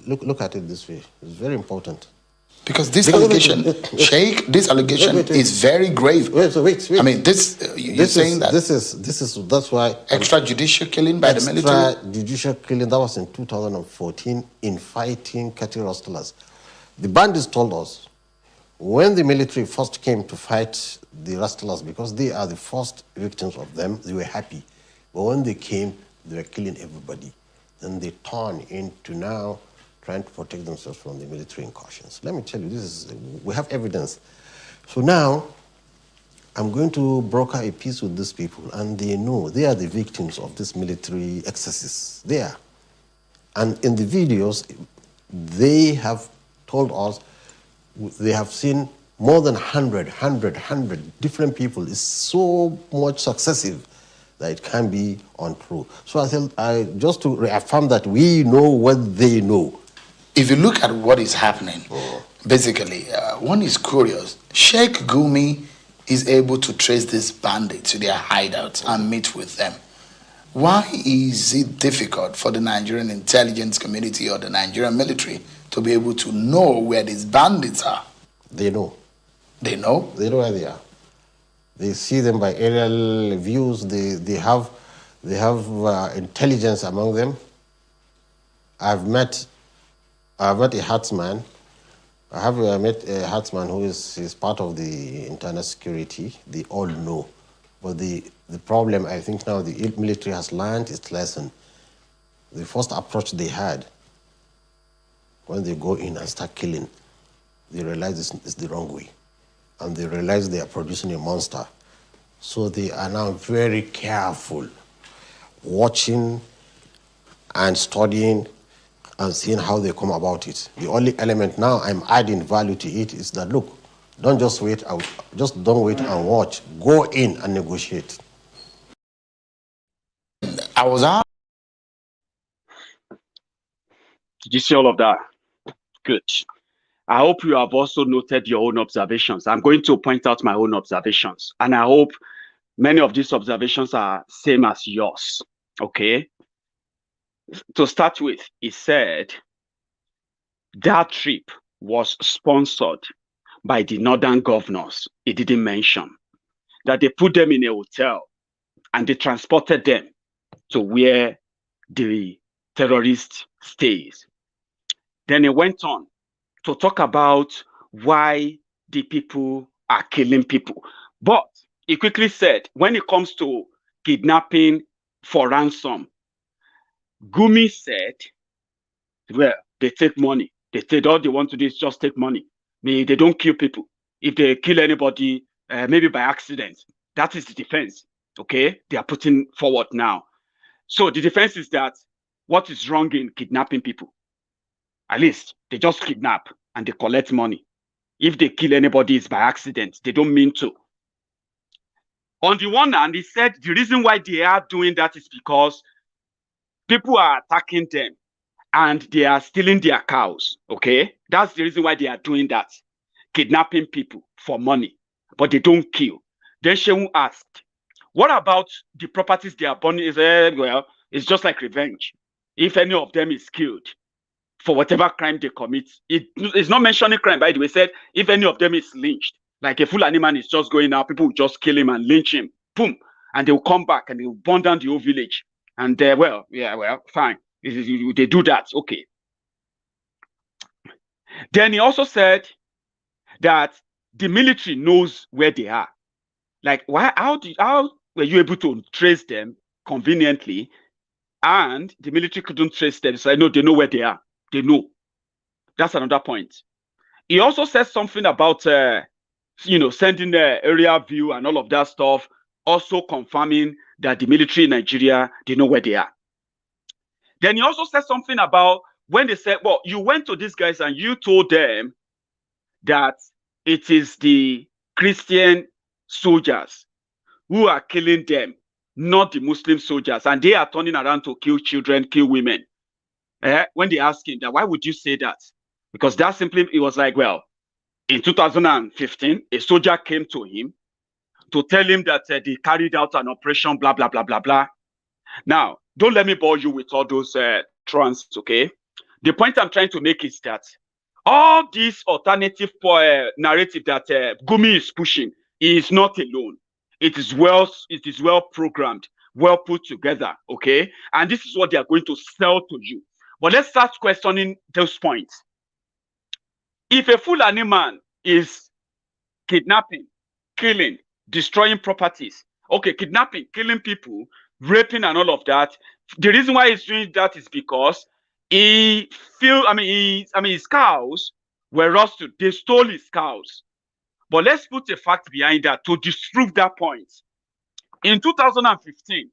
Speaker 5: look at it this way. It's very important.
Speaker 4: Because this allegation, Sheikh, this allegation is very grave.
Speaker 5: Wait.
Speaker 4: I mean, you're saying that
Speaker 5: that's why
Speaker 4: extrajudicial killing by the military.
Speaker 5: Extrajudicial killing, that was in 2014 in fighting cattle rustlers. The bandits told us when the military first came to fight the rustlers, because they are the first victims of them, they were happy. But when they came, they were killing everybody. Then they turned into now trying to protect themselves from the military incursions. Let me tell you, we have evidence. So now, I'm going to broker a peace with these people, and they know they are the victims of this military excesses. They are. And in the videos, they have told us they have seen more than 100 different people. It's so much successive that it can be untrue. So just to reaffirm that we know what they know.
Speaker 4: If you look at what is happening, basically, one is curious. Sheikh Gumi is able to trace these bandits to their hideouts and meet with them. Why is it difficult for the Nigerian intelligence community or the Nigerian military to be able to know where these bandits are?
Speaker 5: They know.
Speaker 4: They know?
Speaker 5: They know where they are. They see them by aerial views. They have intelligence among them. I've met a herdsman. I met a herdsman who is part of the internal security. They all know. But the problem, I think now the military has learned its lesson. The first approach they had, when they go in and start killing, they realize it's the wrong way. And they realize they are producing a monster. So they are now very careful, watching and studying and seeing how they come about it. The only element now I'm adding value to it is that, look, don't just wait out, just don't wait and watch. Go in and negotiate.
Speaker 4: I was asked.
Speaker 2: Did you see all of that? Good. I hope you have also noted your own observations. I'm going to point out my own observations, and I hope many of these observations are same as yours. Okay. To start with, he said that trip was sponsored by the northern governors. He didn't mention that they put them in a hotel and they transported them to where the terrorist stays. Then he went on to talk about why the people are killing people. But he quickly said, when it comes to kidnapping for ransom, Gumi said, well, they take money. They said all they want to do is just take money. They don't kill people. If they kill anybody, maybe by accident, that is the defense. Okay, they are putting forward now. So the defense is that what is wrong in kidnapping people? At least they just kidnap and they collect money. If they kill anybody, it's by accident. They don't mean to. On the one hand, he said the reason why they are doing that is because people are attacking them and they are stealing their cows. Okay, that's the reason why they are doing that, kidnapping people for money, but they don't kill. Then Shehu asked, what about the properties they are burning? Well, it's just like revenge. If any of them is killed for whatever crime they commit, it's not mentioning crime, by the way. Said if any of them is lynched, like a Fulani man is just going out, people will just kill him and lynch him, boom, and they will come back and they will burn down the whole village. And well, fine, they do that, okay. Then he also said that the military knows where they are. Like, how were you able to trace them conveniently? And the military couldn't trace them. So I know they know where they are. They know. That's another point. He also said something about, sending the area view and all of that stuff, also confirming that the military in Nigeria, they know where they are. Then he also said something about when they said, well, you went to these guys and you told them that it is the Christian soldiers who are killing them, not the Muslim soldiers, and they are turning around to kill children, kill women. When they asked him that, why would you say that? Because that simply, it was like, well, in 2015, a soldier came to him to tell him that they carried out an operation, blah, blah, blah, blah, blah. Now, don't let me bore you with all those trans, okay? The point I'm trying to make is that all this alternative narrative that Gumi is pushing is not alone. It is well programmed, well put together, okay? And this is what they are going to sell to you. But let's start questioning those points. If a Fulani man is kidnapping, killing, destroying properties, okay, kidnapping, killing people, raping and all of that, the reason why he's doing that is because his cows were rusted. They stole his cows. But let's put a fact behind that to disprove that point. In 2015,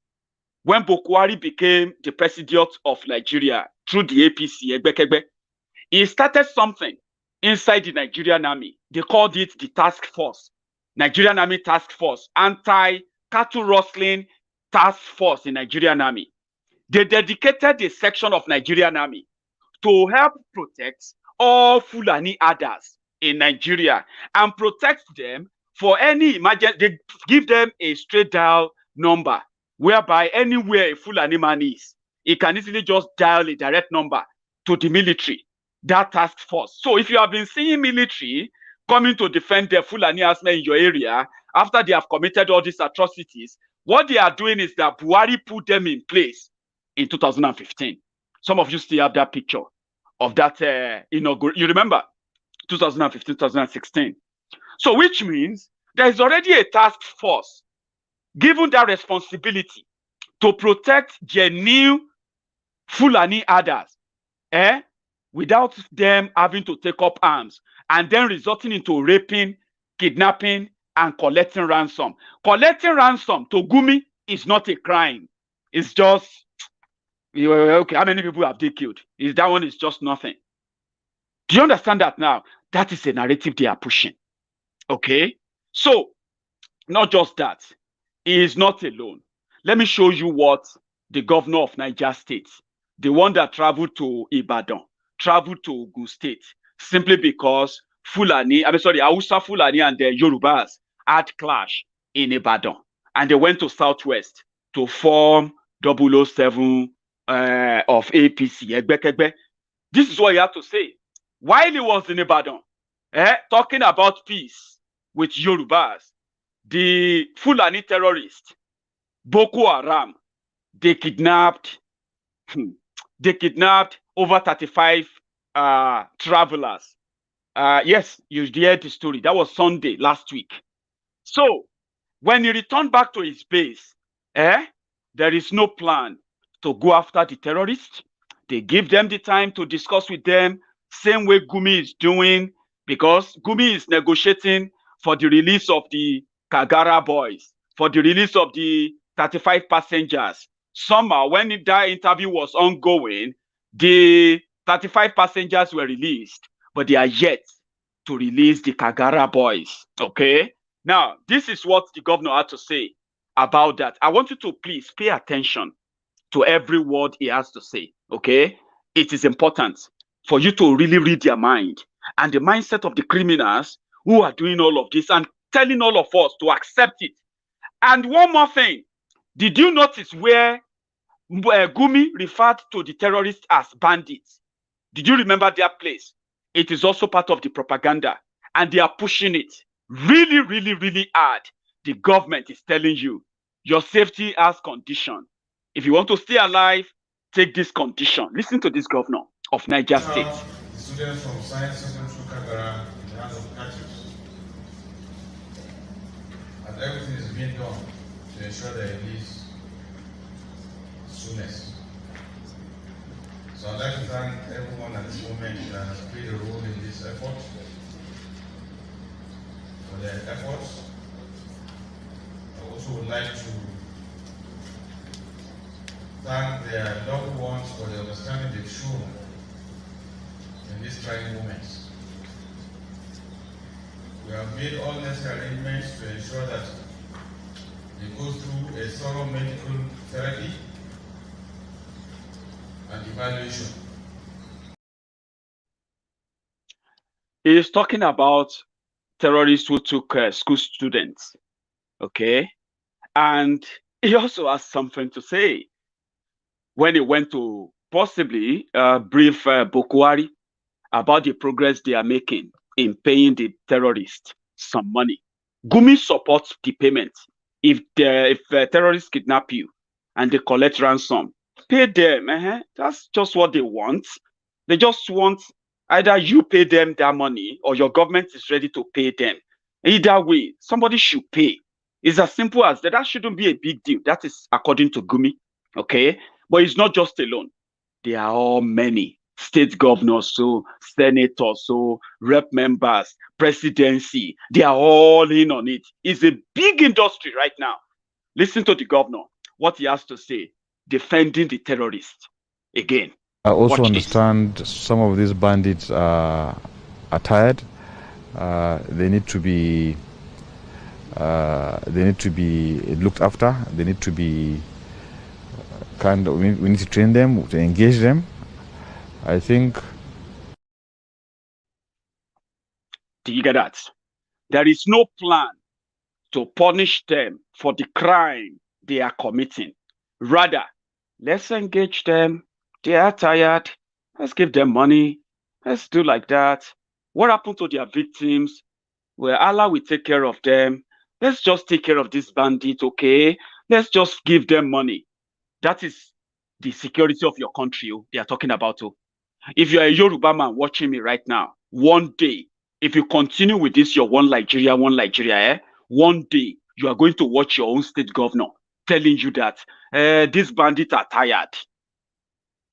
Speaker 2: when Bokwari became the president of Nigeria through the APC, he started something inside the Nigerian army. They called it the task force, Nigerian Army Task Force, anti-cattle rustling task force in Nigerian army. They dedicated a section of Nigerian army to help protect all Fulani herders in Nigeria and protect them for any emergency. They give them a straight dial number whereby anywhere a Fulani man is, he can easily just dial a direct number to the military, that task force. So if you have been seeing military coming to defend the Fulani herdsmen in your area after they have committed all these atrocities, what they are doing is that Buhari put them in place in 2015. Some of you still have that picture of that inauguration. You remember 2015, 2016. So which means there is already a task force given that responsibility to protect genuine Fulani herders, without them having to take up arms and then resulting into raping, kidnapping, and collecting ransom. Collecting ransom to Gumi is not a crime. It's just, okay, how many people have they killed? That one is just nothing. Do you understand that now? That is a narrative they are pushing. Okay? So, not just that. He is not alone. Let me show you what the governor of Niger State, the one that traveled to Ibadan, traveled to Ogun State, simply because Hausa Fulani and the Yorubas had clash in Ibadan. And they went to Southwest to form 007 of APC. This is what he had to say. While he was in Ibadan, talking about peace with Yorubas, the Fulani terrorists, Boko Haram, they kidnapped over 35 travelers. Yes, you heard the story. That was Sunday last week. So when he returned back to his base, there is no plan to go after the terrorists. They give them the time to discuss with them, same way Gumi is doing, because Gumi is negotiating for the release of the Kagara boys, for the release of the 35 passengers. Somehow, when that interview was ongoing, the 35 passengers were released, but they are yet to release the Kagara boys. Okay? Now, this is what the governor had to say about that. I want you to please pay attention to every word he has to say. Okay? It is important for you to really read their mind and the mindset of the criminals who are doing all of this and telling all of us to accept it. And one more thing, did you notice where Gumi referred to the terrorists as bandits? Did you remember their place? It is also part of the propaganda, and they are pushing it really, really, really hard. The government is telling you, your safety has condition. If you want to stay alive, take this condition. Listen to this governor of Niger State.
Speaker 6: The students from Science Center through Kagara in the hands of catchers. And everything is being done to ensure that it is soonest. So I'd like to thank everyone at this moment that has played a role in this effort, for their efforts. I also would like to thank their loved ones for the understanding they've shown in these trying moments. We have made all necessary arrangements to ensure that they go through a thorough medical therapy and evaluation.
Speaker 2: He is talking about terrorists who took school students, okay? And he also has something to say when he went to possibly brief Bokwari about the progress they are making in paying the terrorists some money. Gumi supports the payment. If terrorists kidnap you and they collect ransom, pay them. That's just what they want. They just want either you pay them that money or your government is ready to pay them. Either way, somebody should pay. It's as simple as that. That shouldn't be a big deal. That is according to Gumi. Okay? But it's not just alone. There are all many state governors, so senators, so rep members, presidency. They are all in on it. It's a big industry right now. Listen to the governor, what he has to say, defending the terrorists. Again.
Speaker 7: I also understand some of these bandits are tired. They need to be looked after. They need to be we need to train them, to engage them. I think.
Speaker 2: Do you get that? There is no plan to punish them for the crime they are committing. Rather, let's engage them. They are tired. Let's give them money. Let's do like that. What happened to their victims? Well, Allah will take care of them. Let's just take care of this bandit, okay? Let's just give them money. That is the security of your country they are talking about. If you're a Yoruba man watching me right now, one day, if you continue with this, your one Nigeria, one day you are going to watch your own state governor telling you that these bandits are tired.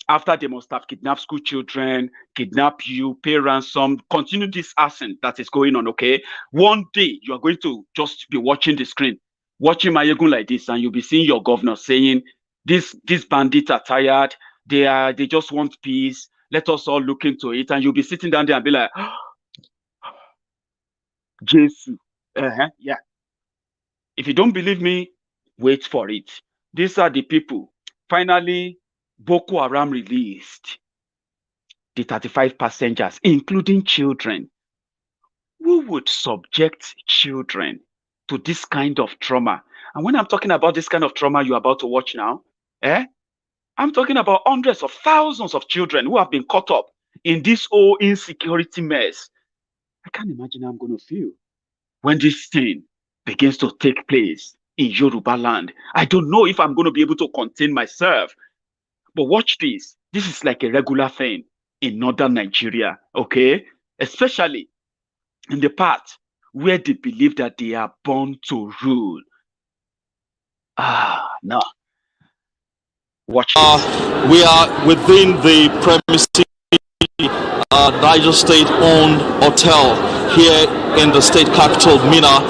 Speaker 2: After they must have kidnapped school children, kidnap you, pay ransom, continue this arson that is going on, okay? One day, you are going to just be watching the screen, watching Maiyegun like this, and you'll be seeing your governor saying, these bandits are tired, they just want peace, let us all look into it. And you'll be sitting down there and be like, Jesus. Yeah. If you don't believe me, wait for it. These are the people. Finally, Boko Haram released the 35 passengers, including children. Who would subject children to this kind of trauma? And when I'm talking about this kind of trauma you're about to watch now, I'm talking about hundreds of thousands of children who have been caught up in this whole insecurity mess. I can't imagine how I'm going to feel when this thing begins to take place in Yoruba land. I don't know if I'm going to be able to contain myself. But watch this. This is like a regular thing in northern Nigeria, okay? Especially in the part where they believe that they are born to rule. No. Watch this.
Speaker 8: We are within the premises Niger State owned hotel here in the state capital Minna,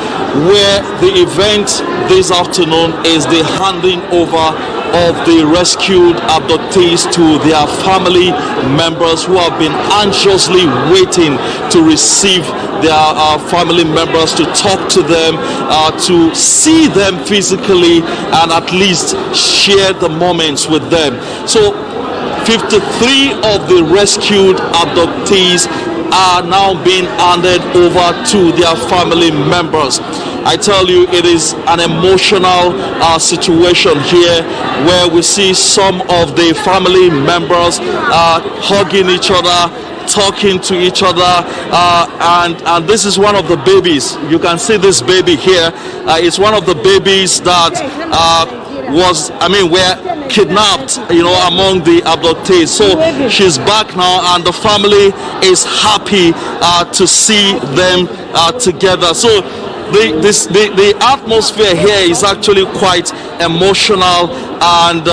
Speaker 8: where the event this afternoon is the handing over of the rescued abductees to their family members who have been anxiously waiting to receive their family members, to talk to them, to see them physically, and at least share the moments with them. So 53 of the rescued abductees are now being handed over to their family members. I tell you, it is an emotional situation here, where we see some of the family members hugging each other, talking to each other, and this is one of the babies. You can see this baby here. It's one of the babies that were kidnapped, among the abductees. So she's back now, and the family is happy to see them together. So the atmosphere here is actually quite emotional, and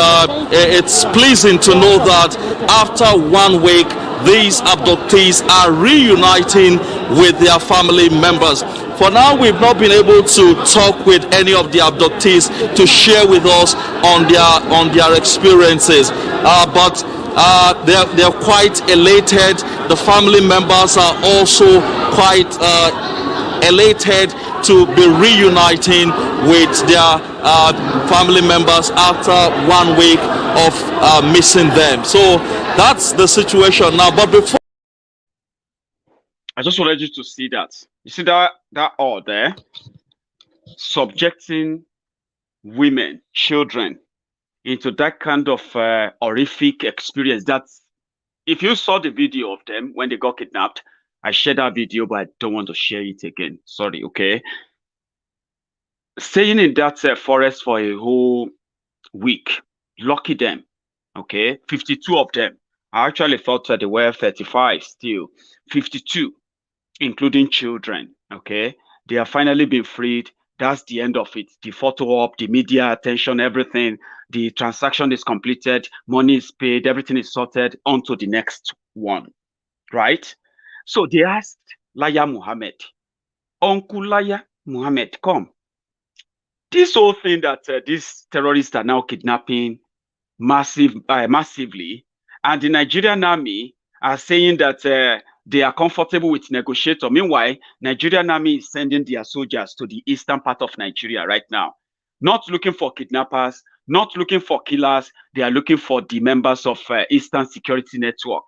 Speaker 8: it's pleasing to know that after 1 week, these abductees are reuniting with their family members. For now, we've not been able to talk with any of the abductees to share with us on their experiences, but they're quite elated. The family members are also quite elated to be reuniting with their family members after 1 week of missing them. So that's the situation now. But before,
Speaker 2: I just wanted you to see that. You see that all there, subjecting women, children into that kind of horrific experience. That's, if you saw the video of them when they got kidnapped, I shared that video, but I don't want to share it again. Sorry, okay? Staying in that forest for a whole week, lucky them, okay? 52 of them. I actually thought that they were 35 still. 52, including children, okay? They have finally been freed. That's the end of it. The photo op, the media attention, everything. The transaction is completed. Money is paid. Everything is sorted. On to the next one, right? So they asked Laya Muhammad, Uncle Laya Muhammad, come. This whole thing that these terrorists are now kidnapping massively, and the Nigerian army are saying that they are comfortable with negotiator. Meanwhile, Nigerian army is sending their soldiers to the eastern part of Nigeria right now, not looking for kidnappers, not looking for killers. They are looking for the members of Eastern Security Network.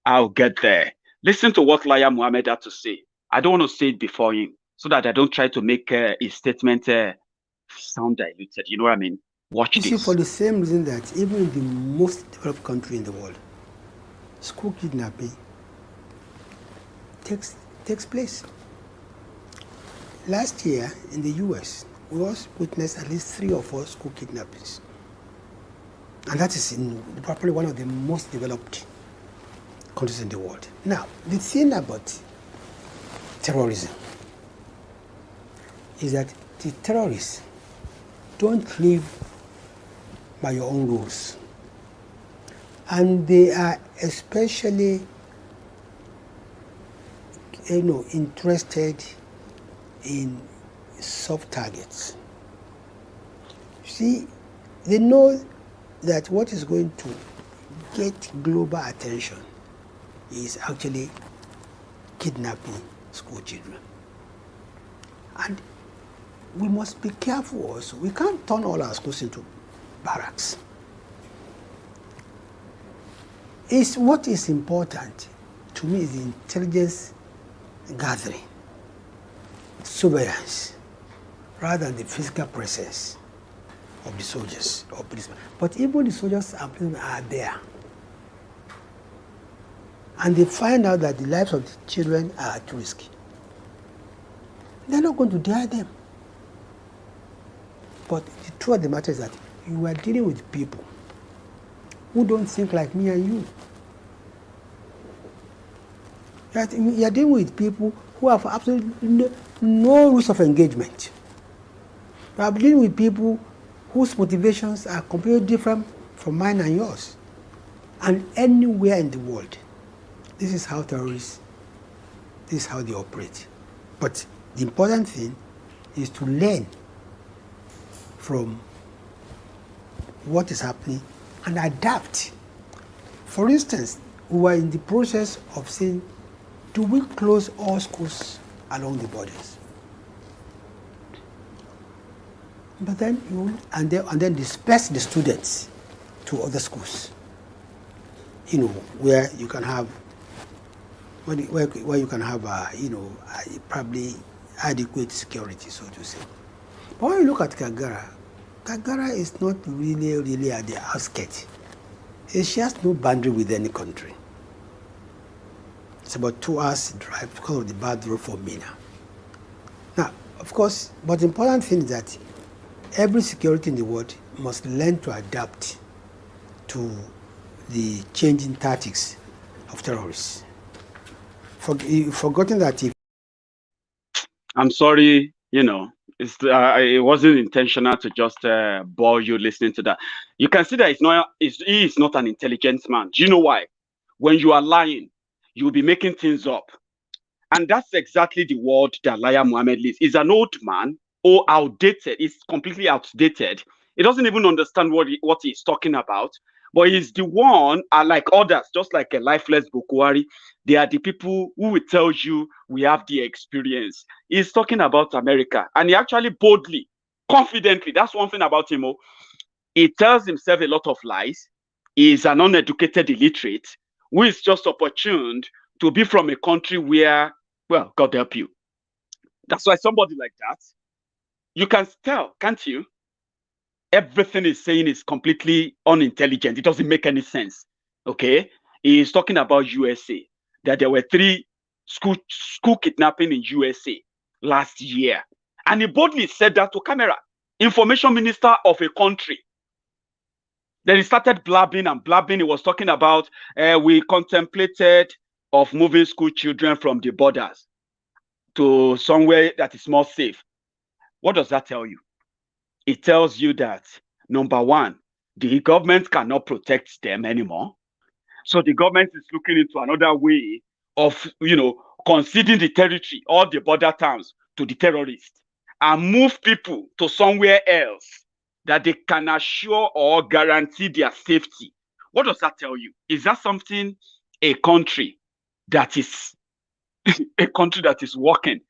Speaker 2: I'll get there. Listen to what Laya Muhammad had to say. I don't want to say it before him, so that I don't try to make his statement sound diluted. You know what I mean? Watch this.
Speaker 9: You see, for the same reason that even in the most developed country in the world, school kidnapping takes place. Last year in the US, we also witnessed at least 3 or 4 school kidnappings. And that is probably one of the most developed countries in the world. Now, the thing about terrorism is that the terrorists don't live by your own rules. And they are especially, interested in soft targets. See, they know that what is going to get global attention is actually kidnapping school children. And we must be careful also. We can't turn all our schools into barracks. What is important to me is the intelligence gathering, surveillance, rather than the physical presence of the soldiers or policemen. But even the soldiers and policemen are there. And they find out that the lives of the children are at risk. They're not going to dare them. But the truth of the matter is that you are dealing with people who don't think like me and you. You are dealing with people who have absolutely no rules of engagement. You are dealing with people whose motivations are completely different from mine and yours. And anywhere in the world, this is how terrorists, this is how they operate. But the important thing is to learn from what is happening and adapt. For instance, we were in the process of saying, do we close all schools along the borders? But then and then disperse the students to other schools. Where you can have where you can have probably adequate security, so to say. But when you look at Kagara is not really at the outskirts. It shares no boundary with any country. It's about 2 hours drive because of the bad road for Mina. Now, of course, but the important thing is that every security in the world must learn to adapt to the changing tactics of terrorists. You've forgotten that if...
Speaker 2: I'm sorry, it wasn't intentional to just bore you listening to that. You can see that he is not an intelligent man. Do you know why? When you are lying, you'll be making things up. And that's exactly the word that liar Muhammad lives. He's an old man, or outdated. He's completely outdated. He doesn't even understand what he's talking about. But he's the one, like others, just like a lifeless Bokwari, they are the people who will tell you we have the experience. He's talking about America. And he actually boldly, confidently, that's one thing about him. He tells himself a lot of lies. He's an uneducated illiterate who is just opportuned to be from a country where, well, God help you. That's why somebody like that, you can tell, can't you? Everything he's saying is completely unintelligent. It doesn't make any sense. Okay? He's talking about USA, that there were 3 school kidnapping in USA last year. And he boldly said that to camera. Information minister of a country. Then he started blabbing and blabbing. He was talking about we contemplated of moving school children from the borders to somewhere that is more safe. What does that tell you? It tells you that, number one, the government cannot protect them anymore. So the government is looking into another way of, conceding the territory, all the border towns, to the terrorists and move people to somewhere else that they can assure or guarantee their safety. What does that tell you? Is that something a country that is working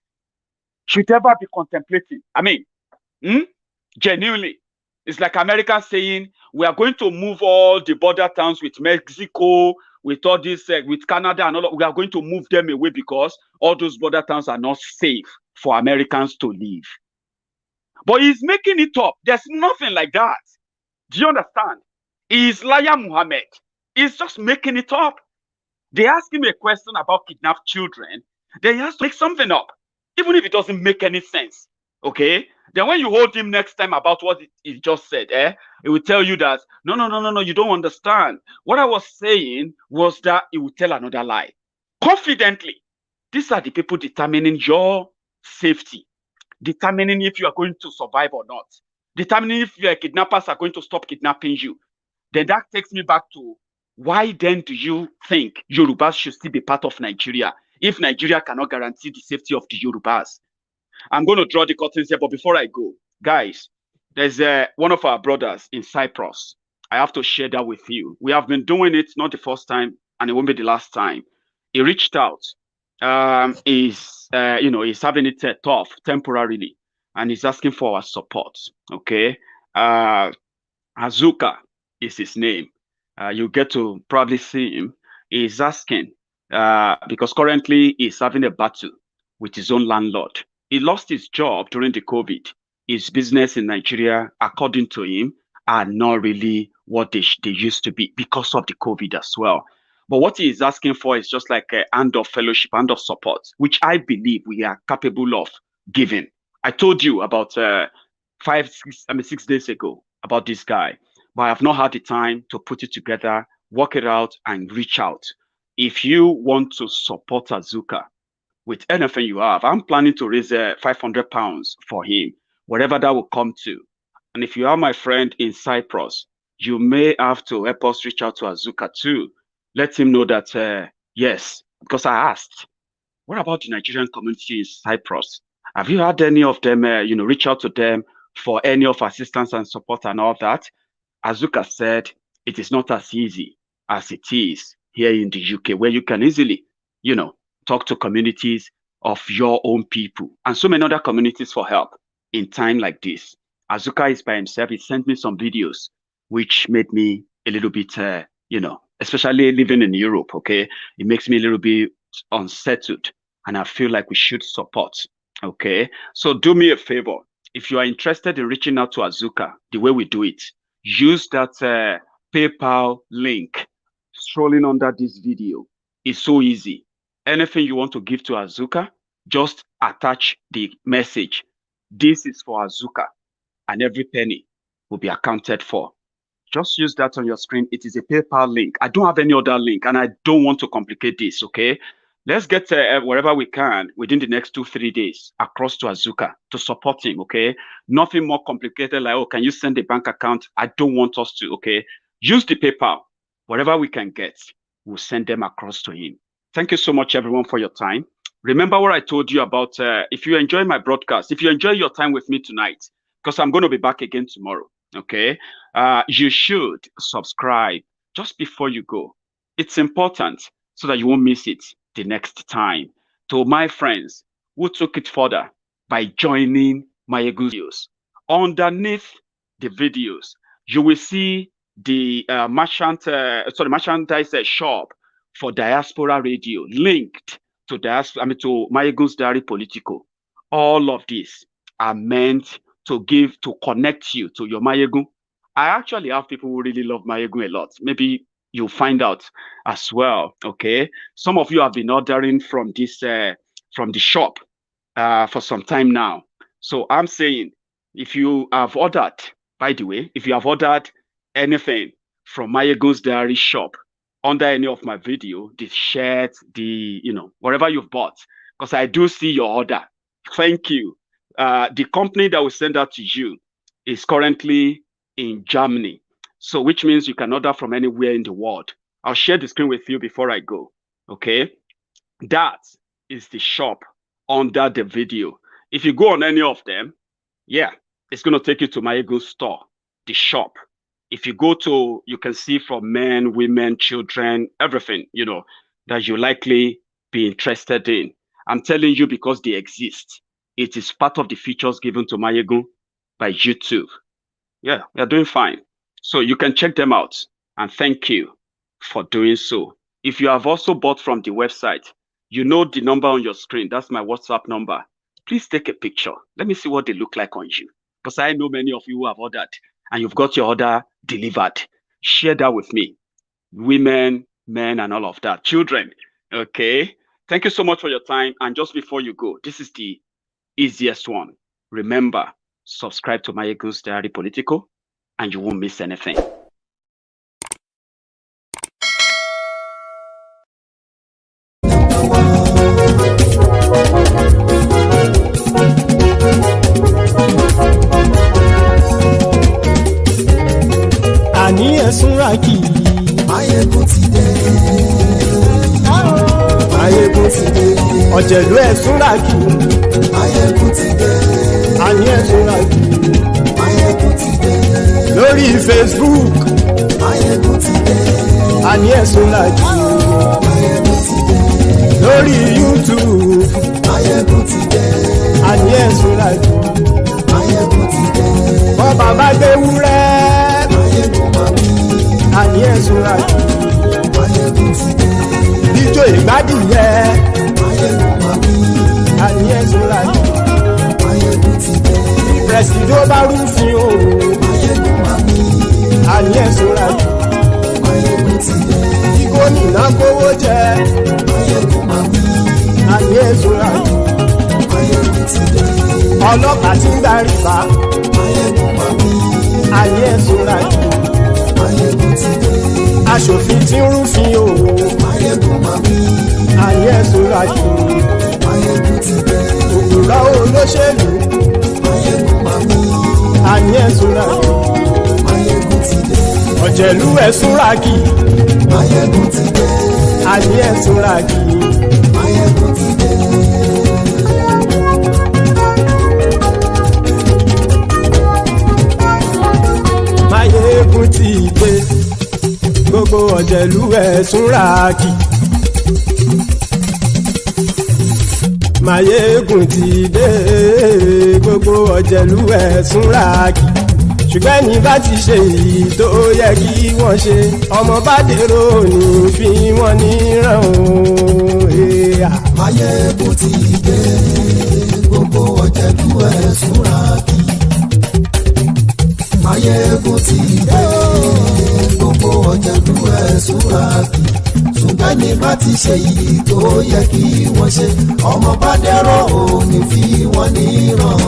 Speaker 2: should ever be contemplating? I mean, genuinely, it's like America saying we are going to move all the border towns with Mexico, with all this, with Canada and all. We are going to move them away because all those border towns are not safe for Americans to live. But he's making it up. There's nothing like that. Do you understand? He's liar Muhammad. He's just making it up. They ask him a question about kidnapped children. Then he has to make something up, even if it doesn't make any sense. Okay? Then when you hold him next time about what he just said, he will tell you that, no, you don't understand. What I was saying was that he will tell another lie. Confidently. These are the people determining your safety, determining if you are going to survive or not, determining if your kidnappers are going to stop kidnapping you. Then that takes me back to Why then do you think Yorubas should still be part of Nigeria if Nigeria cannot guarantee the safety of the Yorubas? I'm going to draw the curtains here, but before I go, guys, there's one of our brothers in Cyprus. I have to share that with you. We have been doing it, not the first time, and it won't be the last time. He reached out. He's having it tough temporarily, and he's asking for our support. Okay, Azuka is his name. You get to probably see him. He's asking because currently he's having a battle with his own landlord. He lost his job during the COVID. His business in Nigeria, according to him, are not really what they used to be because of the COVID as well. But what he is asking for is just like a hand of fellowship, hand of support, which I believe we are capable of giving. I told you about 6 days ago about this guy, but I have not had the time to put it together, work it out, and reach out. If you want to support Azuka with anything you have, I'm planning to raise 500 pounds for him, whatever that will come to. And if you are my friend in Cyprus, you may have to help us reach out to Azuka too. Let him know that, yes, because I asked, what about the Nigerian community in Cyprus? Have you had any of them, reach out to them for any of assistance and support and all that? Azuka said, it is not as easy as it is here in the UK, where you can easily, talk to communities of your own people and so many other communities for help in time like this. Azuka is by himself. He sent me some videos, which made me a little bit, especially living in Europe, okay? It makes me a little bit unsettled, and I feel like we should support, okay? So do me a favor. If you are interested in reaching out to Azuka, the way we do it, use that PayPal link scrolling under this video. It's so easy. Anything you want to give to Azuka, just attach the message. This is for Azuka, and every penny will be accounted for. Just use that on your screen. It is a PayPal link. I don't have any other link, and I don't want to complicate this, okay? Let's get wherever we can within the next 2-3 days across to Azuka to support him, okay? Nothing more complicated like, oh, can you send a bank account? I don't want us to, okay? Use the PayPal. Whatever we can get, we'll send them across to him. Thank you so much, everyone, for your time. Remember what I told you about if you enjoy my broadcast, if you enjoy your time with me tonight, because I'm going to be back again tomorrow, okay? You should subscribe just before you go. It's important so that you won't miss it the next time. To my friends who took it further by joining Maiyegun videos, underneath the videos, you will see the merchandise shop for Diaspora Radio linked to Maiyegun's Diary Political. All of these are meant to connect you to your Maiyegun. I actually have people who really love Maiyegun a lot. Maybe you'll find out as well, okay? Some of you have been ordering from this from the shop for some time now. So I'm saying, if you have ordered, by the way, if you have ordered anything from Maiyegun's Diary shop under any of my video, the shirt, the, whatever you've bought, because I do see your order. Thank you. The company that will send that to you is currently in Germany. So which means you can order from anywhere in the world. I'll share the screen with you before I go, okay? That is the shop under the video. If you go on any of them, yeah, it's going to take you to Maiyegun's store, the shop. If you go to, you can see from men, women, children, everything, that you likely be interested in. I'm telling you because they exist. It is part of the features given to Maiyegun by YouTube. Yeah, they're doing fine. So you can check them out. And thank you for doing so. If you have also bought from the website, you know the number on your screen. That's my WhatsApp number. Please take a picture. Let me see what they look like on you. Because I know many of you who have ordered and you've got your order delivered. Share that with me. Women, men, and all of that. Children, okay? Thank you so much for your time. And just before you go, this is the easiest one. Remember, subscribe to Maiyegun's Diary Political and you won't miss anything.
Speaker 1: Ani ẹ̀sùn ra kì í. Maiyegun ọ̀jẹ̀lú ẹ̀ súnra kì í.
Speaker 10: Maiyegun ti dé.
Speaker 1: Àní ẹ̀ súnra kì í.
Speaker 10: Maiyegun ti dé.
Speaker 1: Lórí Facebook.
Speaker 10: Maiyegun ti dé.
Speaker 1: Àní ẹ̀ súnra kì í.
Speaker 10: Maiyegun ti dé.
Speaker 1: Lórí YouTube.
Speaker 10: Maiyegun ti dé.
Speaker 1: Àní ẹ̀ súnra kì í.
Speaker 10: Maiyegun ti dé.
Speaker 1: Bọ́ bàbá gbé wúrẹ́.
Speaker 10: Maiyegun máa wí.
Speaker 1: Àní ẹ̀ súnra kì í.
Speaker 10: Maiyegun ti dé.
Speaker 1: Ijó ìgbádìyẹ.
Speaker 10: Maiyegun máa wí.
Speaker 1: Àní ẹ̀ súnra kì í.
Speaker 10: Maiyegun ti dé.
Speaker 1: Prẹ̀sìdó bá rúfin o.
Speaker 10: Maiyegun máa wí.
Speaker 1: Àní ẹ̀ súnra kì í.
Speaker 10: Maiyegun ti dé.
Speaker 1: Gómìnà kówó jẹ.
Speaker 10: Maiyegun máa wí.
Speaker 1: Àní ẹ̀ súnra kì í.
Speaker 10: Maiyegun ti dé.
Speaker 1: Ọlọ́pàá tí ń darí bá.
Speaker 10: Maiyegun máa wí.
Speaker 1: Àní ẹ̀ súnra kì í.
Speaker 10: Maiyegun ti dé.
Speaker 1: Aṣòfin tí ń rúfin o.
Speaker 10: Maiyegun máa wí.
Speaker 1: Àní ẹ̀ súnra kì í.
Speaker 10: Maiyegun ti dé.
Speaker 1: Òpùrọ́ olóṣèlú.
Speaker 10: Maiyegun máa wí.
Speaker 1: Àní ẹ̀ súnra kì í.
Speaker 10: Maiyegun ti dé.
Speaker 1: Ọ̀jẹ̀lú ẹ̀ súnra kì í.
Speaker 10: Maiyegun ti dé.
Speaker 1: Àní ẹ̀ súnra kì í.
Speaker 10: Maiyegun ti dé.
Speaker 1: Maiyegun ti dé. Gbogbo ọ̀jẹ̀lú ẹ̀ súnra kì í. Maiyegun ti dé. Gbogbo ọ̀jẹ̀lú ẹ̀ súnra kì í. Ṣùgbọ́n ní bá ti ṣe èyí tó yẹ kí wọ́n ṣe, ọmọ bá dèrò ní fi wọ́n níran o.
Speaker 10: Maiyegun ti dé. Gbogbo ọ̀jẹ̀lú ẹ̀ súnra kì í. Maiyegun ti dé. Gbogbo ọ̀jẹ̀lú ẹ̀ súnra kì í. Ṣùgbọ́n ní bá ti ṣe èyí tó yẹ kí wọ́n ṣe, ọmọ bá dèrò ní fi wọ́n níran.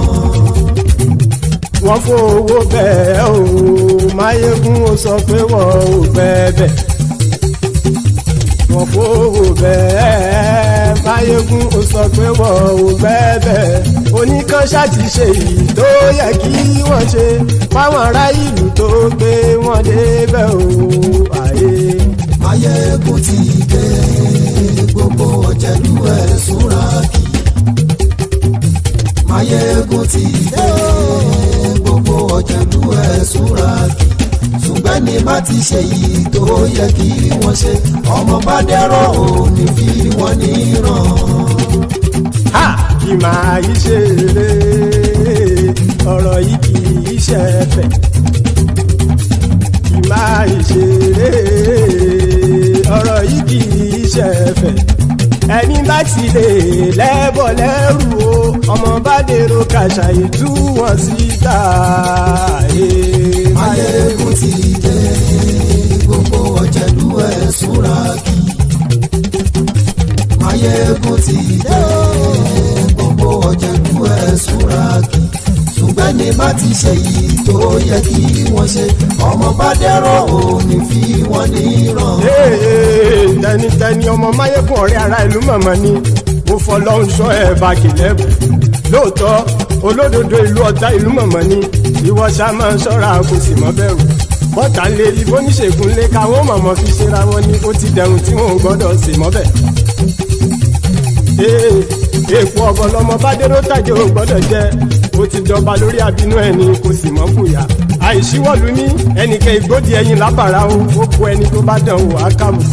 Speaker 1: Wọ́n fowó bẹ́ẹ̀ o, Maiyegun ó sọ pé wọ́n ò bẹ́ẹ̀. Wọ́n fowó bẹ́ẹ̀, Maiyegun ó sọ pé wọ́n ò bẹ́ẹ̀. Oníkan ṣáàtì ṣe èyí tó yẹ kí wọ́n ṣe fáwọn ará ìlú tó gbé wọn débẹ̀ o.
Speaker 10: Maiyegun ti dé. Gbogbo ọ̀jẹ̀lú ẹ̀ súnra kì í. Maiyegun ti dé. Gbogbo ọ̀jẹ̀lú ẹ̀ súnra kì í. Ṣùgbọ́n ní má ti ṣe yìí tó yẹ kí wọ́n ṣe, ọmọ bá dẹ́rọ̀ ò ní fi wọ́n níran.
Speaker 1: Kì máa yí ṣe eré, ọ̀rọ̀ yìí kì í ṣe ẹ̀fẹ̀. Kì máa yí ṣe eré, ọ̀rọ̀ yìí kì í ṣe ẹ̀fẹ̀. Ẹni bá ti lè lẹ́bọ̀ lẹ́rù o, ọmọ bá dèrò kàṣàyè tú wọn síta.
Speaker 10: Maiyegun ti dé. Gbogbo ọ̀jẹ̀lú ẹ̀ súnra kì í. Maiyegun ti dé. Gbogbo ọ̀jẹ̀lú ẹ̀ súnra kì í. Ṣùgbọ́n ní bá ti ṣe yìí tó yẹ kí wọ́n ṣe, ọmọ bá dẹ́rọ̀ ò ní fi wọ́n níran.
Speaker 1: Tẹnitẹni ọmọ Maiyegun ọ̀rẹ́ ara ìlú mọ̀mọ́ ni mo fọlọ́run sọ ẹ̀ bá kìlẹ́bù. Lóòótọ́ olódodo ìlú ọ̀tá ìlú mọ̀mọ́ ni ìwọ ṣá máa ń ṣọ́ra kò sì mọ́ bẹ̀rù. Bọ́tà ń lé ibo níṣègùn lé káwọn mọ̀mọ́ fi ṣera wọn ni ó ti dẹrùn tí wọn ò gbọ́dọ̀ sì mọ́ bẹ̀. Èèpo ọ̀bọ̀ lọmọ bá dérò tàjẹ́ ò gbọ́dọ̀ jẹ́, ó ti dọba lórí àbínú ẹni kò sì mọ́ fòyà. Àìsíwọ́lu ní ẹnìkẹ́ ìgbódì ẹyin lábàrá o, ó kó ẹni tó bá dán o àkàmù.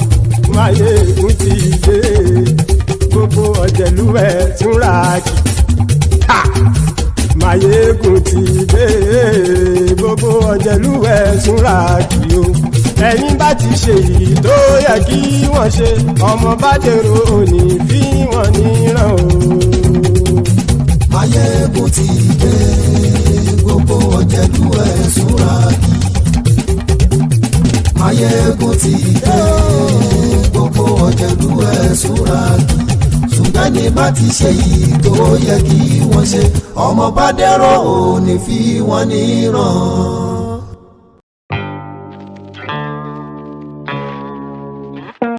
Speaker 1: Maiyegun ti dé. Gbogbo ọ̀jẹ̀lú ẹ̀ túnra kì í. Maiyegun ti dé. Gbogbo ọ̀jẹ̀lú ẹ̀ túnra kì í o. Ẹni bá ti ṣe èyí tó yẹ kí wọ́n ṣe, ọmọ bá dèrò òní fi wọ́n níran o.
Speaker 10: Maiyegun ti dé. Gbogbo ọ̀jẹ̀lú ẹ̀ súnra kì í. Maiyegun ti dé. Gbogbo ọ̀jẹ̀lú ẹ̀ súnra kì í. Ṣùgbọ́n ní bá ti ṣe yìí tó yẹ kí wọ́n ṣe, ọmọ bá dẹ́rọ̀ ò ní fi wọ́n níran.